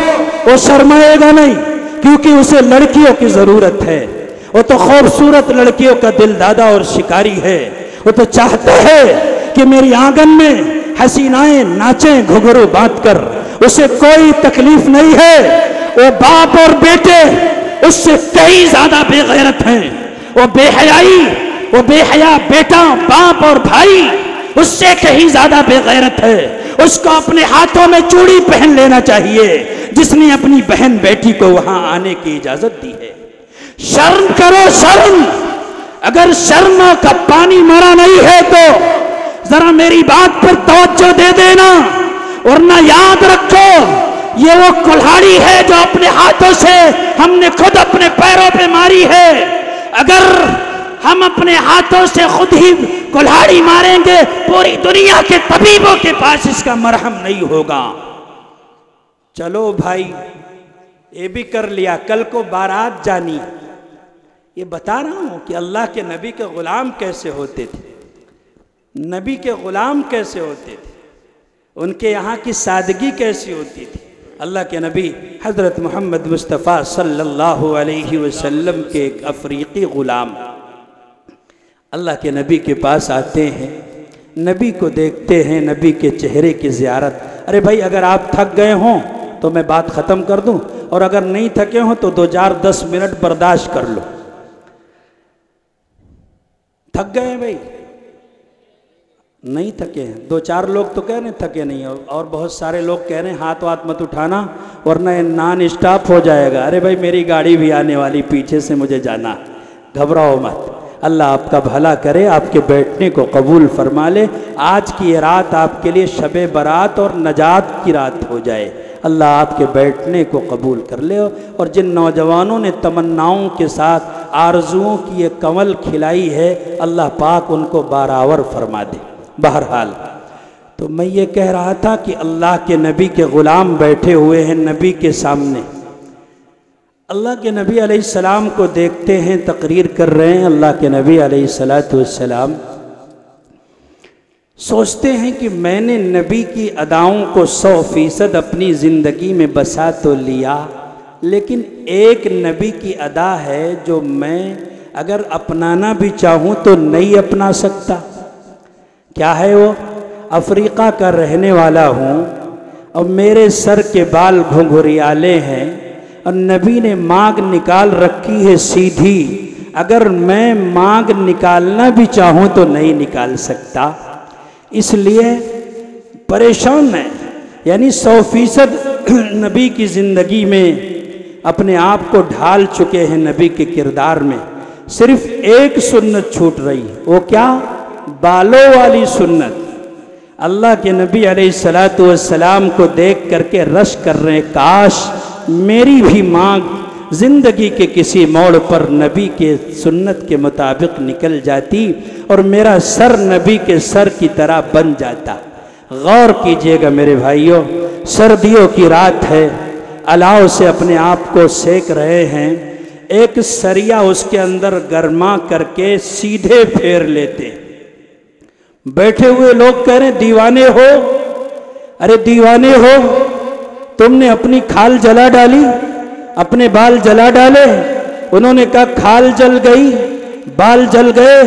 S4: وہ شرمائے گا نہیں، کیونکہ اسے لڑکیوں کی ضرورت ہے، وہ تو خوبصورت لڑکیوں کا دل دادا اور شکاری ہے، وہ تو چاہتا ہے کہ میری آنگن میں حسینائیں ناچیں گھگرو باندھ کر، اسے کوئی تکلیف نہیں ہے۔ وہ باپ اور بیٹے اس سے کئی زیادہ بے غیرت ہیں، وہ بے حیائی، وہ بے حیا بیٹا، باپ اور بھائی اس سے کہیں زیادہ بے غیرت ہے، اس کو اپنے ہاتھوں میں چوڑی پہن لینا چاہیے جس نے اپنی بہن بیٹی کو وہاں آنے کی اجازت دی ہے۔ شرم کرو شرم، اگر شرم کا پانی مرا نہیں ہے تو ذرا میری بات پر توجہ دے دینا، ورنہ یاد رکھو یہ وہ کلہاڑی ہے جو اپنے ہاتھوں سے ہم نے خود اپنے پیروں پہ ماری ہے۔ اگر ہم اپنے ہاتھوں سے خود ہی کلہاڑی ماریں گے پوری دنیا کے طبیبوں کے پاس اس کا مرہم نہیں ہوگا۔ چلو بھائی یہ بھی کر لیا، کل کو بارات جانی۔ یہ بتا رہا ہوں کہ اللہ کے نبی کے غلام کیسے ہوتے تھے، نبی کے غلام کیسے ہوتے تھے، ان کے یہاں کی سادگی کیسی ہوتی تھی۔ اللہ کے نبی حضرت محمد مصطفیٰ صلی اللہ علیہ وسلم کے ایک افریقی غلام اللہ کے نبی کے پاس آتے ہیں، نبی کو دیکھتے ہیں، نبی کے چہرے کی زیارت۔ ارے بھائی اگر آپ تھک گئے ہوں تو میں بات ختم کر دوں، اور اگر نہیں تھکے ہوں تو 10 منٹ برداشت کر لو۔ تھک گئے ہیں بھائی؟ نہیں تھکے ہیں؟ 2-4 لوگ تو کہہ رہے ہیں تھکے نہیں، اور بہت سارے لوگ کہہ رہے ہیں ہاتھ وات مت اٹھانا ورنہ یہ نان اسٹاپ ہو جائے گا۔ ارے بھائی میری گاڑی بھی آنے والی، پیچھے سے مجھے جانا، گھبراؤ مت۔ اللہ آپ کا بھلا کرے، آپ کے بیٹھنے کو قبول فرما لے۔ آج کی یہ رات آپ کے لیے شب برات اور نجات کی رات ہو جائے۔ اللہ آپ کے بیٹھنے کو قبول کر لے، اور جن نوجوانوں نے تمناؤں کے ساتھ آرزوؤں کی یہ کمل کھلائی ہے اللہ پاک ان کو بارآور فرما دے۔ بہرحال تو میں یہ کہہ رہا تھا کہ اللہ کے نبی کے غلام بیٹھے ہوئے ہیں نبی کے سامنے، اللہ کے نبی علیہ السلام کو دیکھتے ہیں، تقریر کر رہے ہیں۔ اللہ کے نبی علیہ السلام سوچتے ہیں کہ میں نے نبی کی اداؤں کو 100% اپنی زندگی میں بسا تو لیا، لیکن ایک نبی کی ادا ہے جو میں اگر اپنانا بھی چاہوں تو نہیں اپنا سکتا۔ کیا ہے وہ؟ افریقہ کا رہنے والا ہوں اور میرے سر کے بال گھنگھریالے ہیں، اور نبی نے مانگ نکال رکھی ہے سیدھی، اگر میں مانگ نکالنا بھی چاہوں تو نہیں نکال سکتا، اس لیے پریشان ہے۔ یعنی 100% نبی کی زندگی میں اپنے آپ کو ڈھال چکے ہیں نبی کے کردار میں، صرف ایک سنت چھوٹ رہی، وہ کیا؟ بالوں والی سنت۔ اللہ کے نبی علیہ السلام کو دیکھ کر کے رش کر رہے ہیں، کاش میری بھی مانگ زندگی کے کسی موڑ پر نبی کے سنت کے مطابق نکل جاتی اور میرا سر نبی کے سر کی طرح بن جاتا۔ غور کیجئے گا میرے بھائیوں، سردیوں کی رات ہے، الاؤ سے اپنے آپ کو سیک رہے ہیں، ایک سریا اس کے اندر گرما کر کے سیدھے پھیر لیتے۔ بیٹھے ہوئے لوگ کہہ رہے ہیں دیوانے ہو؟ ارے دیوانے ہو؟ تم نے اپنی کھال جلا ڈالی، اپنے بال جلا ڈالے؟ انہوں نے کہا کھال جل گئی، بال جل گئے،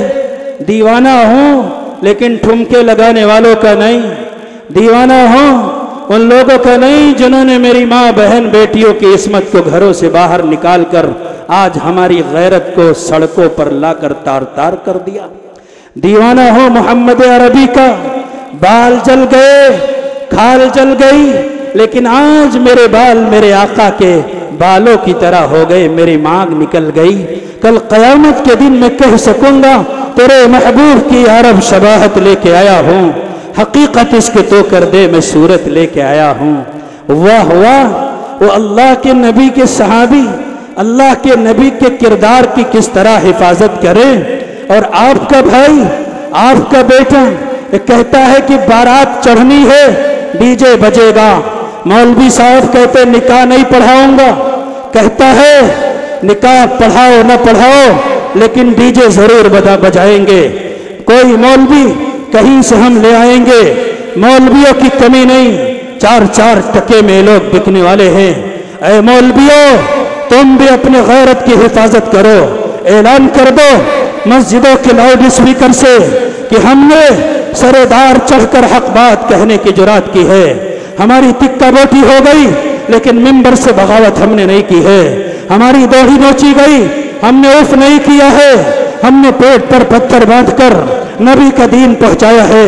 S4: دیوانہ ہوں لیکن ٹھمکے لگانے والوں کا نہیں، دیوانہ ہوں ان لوگوں کا نہیں جنہوں نے میری ماں بہن بیٹیوں کی عصمت کو گھروں سے باہر نکال کر آج ہماری غیرت کو سڑکوں پر لا کر تار تار کر دیا۔ دیوانہ ہو محمد عربی کا، بال جل گئے، کھال جل گئی، لیکن آج میرے بال میرے آقا کے بالوں کی طرح ہو گئے، میری مانگ نکل گئی، کل قیامت کے دن میں کہہ سکوں گا تیرے محبوب کی عرب شباہت لے کے آیا ہوں، حقیقت اس کے تو کر دے میں صورت لے کے آیا ہوں۔ واہ واہ، وہ اللہ کے نبی کے صحابی اللہ کے نبی کے کردار کی کس طرح حفاظت کرے، اور آپ کا بھائی، آپ کا بیٹا کہتا ہے کہ بارات چڑھنی ہے، ڈی جے بجے گا، مولوی صاحب کہتے نکاح نہیں پڑھاؤں گا، کہتا ہے نکاح پڑھاؤ نہ پڑھاؤ لیکن ڈی جے ضرور بجائیں گے، کوئی مولوی کہیں سے ہم لے آئیں گے، مولویوں کی کمی نہیں، 4 ٹکے میں لوگ بکنے والے ہیں۔ اے مولویوں تم بھی اپنے غیرت کی حفاظت کرو، اعلان کر دو مسجدوں کے لاؤڈ اسپیکر سے کہ ہم نے سرے دار چڑھ کر حق بات کہنے کی جرات کی ہے، ہماری تکہ بوٹی ہو گئی لیکن ممبر سے بغاوت ہم نے نہیں کی ہے، ہماری دوڑی نوچی گئی ہم نے اف نہیں کیا ہے، ہم نے پیٹ پر پتھر باندھ کر نبی کا دین پہنچایا ہے،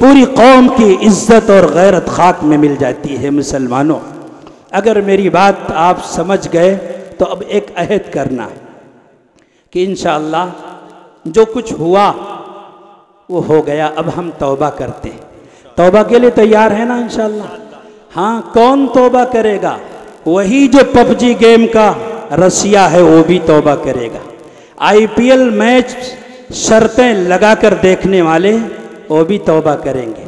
S4: پوری قوم کی عزت اور غیرت خاک میں مل جاتی ہے۔ مسلمانوں، اگر میری بات آپ سمجھ گئے تو اب ایک عہد کرنا کہ انشاءاللہ جو کچھ ہوا وہ ہو گیا، اب ہم توبہ کرتے ہیں۔ توبہ کے لیے تیار ہے نا انشاءاللہ؟ ہاں، کون توبہ کرے گا؟ وہی جو پب جی گیم کا رسیا ہے وہ بھی توبہ کرے گا۔ آئی پی ایل میچ شرطیں لگا کر دیکھنے والے وہ بھی توبہ کریں گے۔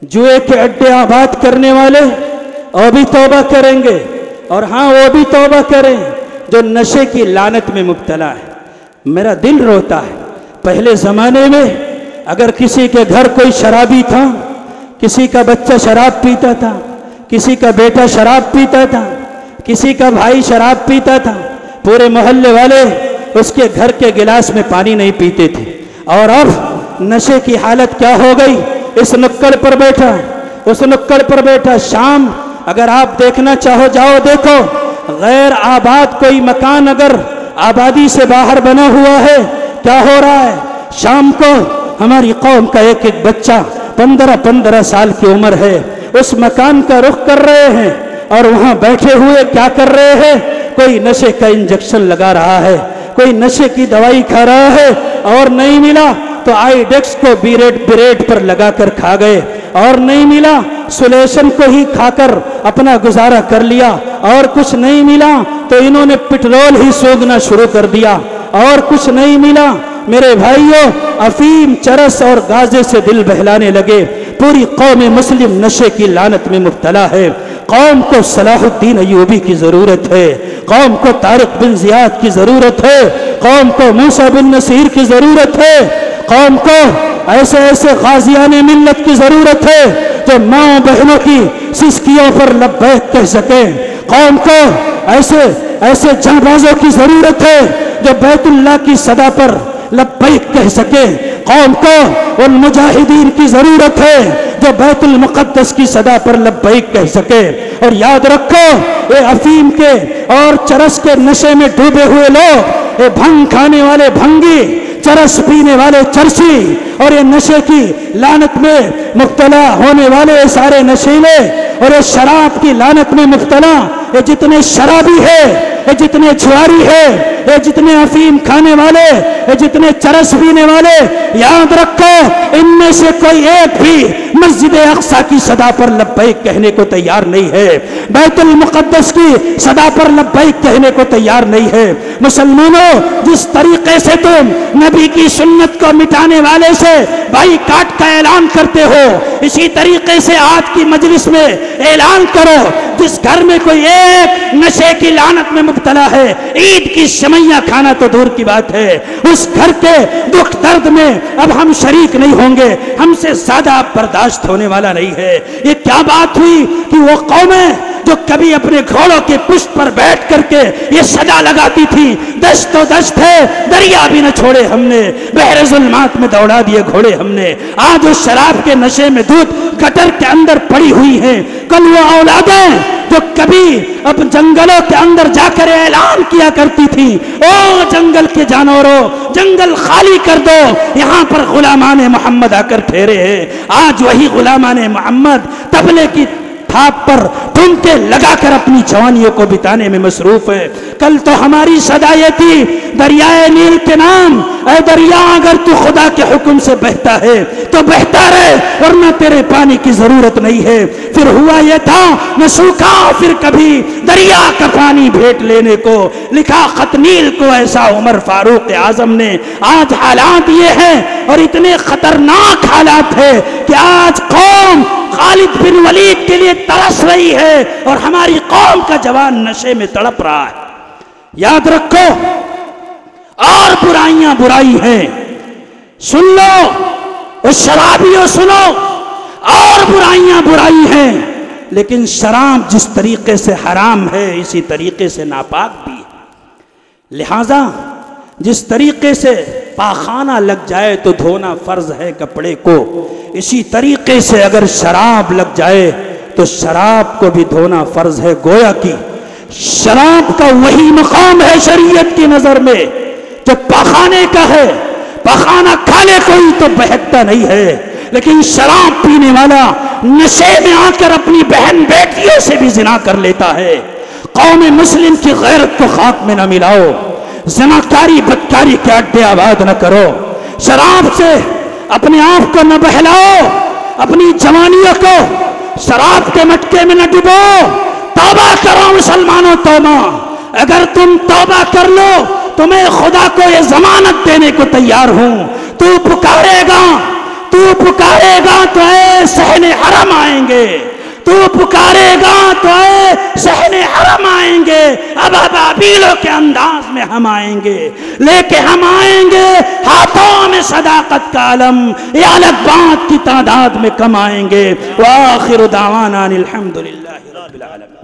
S4: جوئے کے اڈے آباد کرنے والے وہ بھی توبہ کریں گے، اور ہاں وہ بھی توبہ کریں جو نشے کی لعنت میں مبتلا ہے۔ میرا دل روتا ہے، پہلے زمانے میں اگر کسی کے گھر کوئی شرابی تھا، کسی کا بچہ شراب پیتا تھا، کسی کا بیٹا شراب پیتا تھا، کسی کا بھائی شراب پیتا تھا، پورے محلے والے اس کے گھر کے گلاس میں پانی نہیں پیتے تھے۔ اور اب نشے کی حالت کیا ہو گئی؟ اس نکڑ پر بیٹھا، اس نکڑ پر بیٹھا، شام اگر آپ دیکھنا چاہو جاؤ دیکھو، غیر آباد کوئی مکان اگر آبادی سے باہر بنا ہوا ہے، کیا ہو رہا ہے؟ شام کو ہماری قوم کا ایک ایک بچہ 15 سال کی عمر ہے، اس مکان کا رخ کر رہے ہیں، اور وہاں بیٹھے ہوئے کیا کر رہے ہیں؟ کوئی نشے کا انجیکشن لگا رہا ہے، کوئی نشے کی دوائی کھا رہا ہے، اور نہیں ملا تو آئی ڈیکس کو بریڈ پر لگا کر کھا گئے، اور نہیں ملا سولیشن کو ہی کھا کر اپنا گزارا کر لیا، اور کچھ نہیں ملا تو انہوں نے پٹرول ہی سونگنا شروع کر دیا، اور کچھ نہیں ملا میرے بھائیوں، افیم، چرس اور گازے سے دل بہلانے لگے۔ پوری قوم مسلم نشے کی لعنت میں مبتلا ہے۔ قوم کو صلاح الدین ایوبی کی ضرورت ہے، قوم کو طارق بن زیاد کی ضرورت ہے، قوم کو موسیٰ بن نصیر کی ضرورت ہے، قوم کو ایسے ایسے غازیان ملت کی ضرورت ہے جو ماں بہنوں کی سسکیوں پر لبیک کہہ سکیں۔ قوم کو ایسے جانبازوں کی ضرورت ہے جو بیت اللہ کی صدا پر لبیک کہہ سکے۔ قوم کو ان مجاہدین کی ضرورت ہے جو بیت المقدس کی صدا پر لبیک کہہ سکے۔ اور یاد رکھو، یہ افیم کے اور چرس کے نشے میں ڈوبے ہوئے لوگ، یہ بھنگ کھانے والے بھنگی، چرس پینے والے چرسی، اور یہ نشے کی لعنت میں مبتلا ہونے والے سارے نشیلے، اور یہ شراب کی لعنت میں مبتلا یہ جتنے شرابی ہے، یہ جتنے جواری ہے، یہ جتنے افیم کھانے والے، یہ جتنے چرس پینے والے، یاد رکھو ان میں سے کوئی ایک بھی مسجد اقصی کی صدا پر لبیک کہنے کو تیار نہیں ہے، بیت المقدس کی صدا پر لبیک کہنے کو تیار نہیں ہے۔ مسلمانوں، جس طریقے سے تم نبی کی سنت کو مٹانے والے سے بائی کاٹ کا اعلان کرتے ہو، اسی طریقے سے آج کی مجلس میں اعلان کرو، جس گھر میں کوئی ایک نشے کی لعنت میں مبتلا ہے، عید کی سمیاں کھانا تو دور کی بات ہے، اس گھر کے دکھ درد میں اب ہم شریک نہیں ہوں گے، ہم سے زیادہ برداشت ہونے والا نہیں ہے۔ یہ کیا بات ہوئی کہ وہ قومیں جو کبھی اپنے گھوڑوں کے پشت پر بیٹھ کر کے یہ صدا لگاتی تھی، دشت و دشت ہے، دریا بھی نہ چھوڑے ہم نے، بحر ظلمات میں دوڑا دیے گھوڑے ہم نے، آج اس شراب کے نشے میں دودھ گٹر کے اندر پڑی ہوئی ہیں۔ کل وہ اولادیں جو کبھی اب جنگلوں کے اندر جا کر اعلان کیا کرتی تھی، او جنگل کے جانوروں، جنگل خالی کر دو، یہاں پر غلامان محمد آ کر ٹھہرے ہیں، آج وہی غلامان محمد طبلے کی تھاپ پر ٹھمکے لگا کر اپنی جوانیوں کو بتانے میں مصروف ہے۔ کل تو ہماری صدا یہ تھی، دریائے نیل کے نام، اے دریا اگر تو خدا کے حکم سے بہتا ہے تو بہتا رہے، ورنہ تیرے پانی کی ضرورت نہیں ہے۔ پھر ہوا یہ تھا نہ سوکھا پھر کبھی دریا کا پانی بھیٹ لینے کو، لکھا خط نیل کو ایسا عمر فاروق اعظم نے۔ آج حالات یہ ہیں اور اتنے خطرناک حالات ہیں کہ آج قوم خالد بن ولید کے لیے ترس رہی ہے اور ہماری قوم کا جوان نشے میں تڑپ رہا ہے۔ یاد رکھو، اور برائیاں برائی ہیں، سن لو اور شرابیوں سنو، اور برائیاں برائی ہیں، لیکن شراب جس طریقے سے حرام ہے اسی طریقے سے ناپاک بھی ہے۔ لہذا جس طریقے سے پاخانہ لگ جائے تو دھونا فرض ہے کپڑے کو، اسی طریقے سے اگر شراب لگ جائے تو شراب کو بھی دھونا فرض ہے۔ گویا کی شراب کا وہی مقام ہے شریعت کی نظر میں جو پاخانے کا ہے۔ پخانا کھا لے کوئی تو بہکتا نہیں ہے، لیکن شراب پینے والا نشے میں آ کر اپنی بہن بیٹیوں سے بھی زنا کر لیتا ہے۔ قوم مسلم کی غیرت کو خاک میں نہ ملاؤ، زناکاری بدکاری کے اڈے آباد نہ کرو، شراب سے اپنے آپ کو نہ بہلاؤ، اپنی جوانیوں کو شراب کے مٹکے میں نہ ڈبو۔ توبہ کرو مسلمانوں، توبہ۔ اگر تم توبہ کر لو تو میں خدا کو یہ ضمانت دینے کو تیار ہوں، تو پکارے گا تو اے صحن حرم آئیں گے، تو پکارے گا تو اے صحن حرم آئیں گے، اب ابابیلوں کے انداز میں ہم آئیں گے، لے کے ہم آئیں گے ہاتھوں میں صداقت کا علم، یہ الگ بات کی تعداد میں کم آئیں گے۔ وآخر دعوانا الحمدللہ رب العالمین۔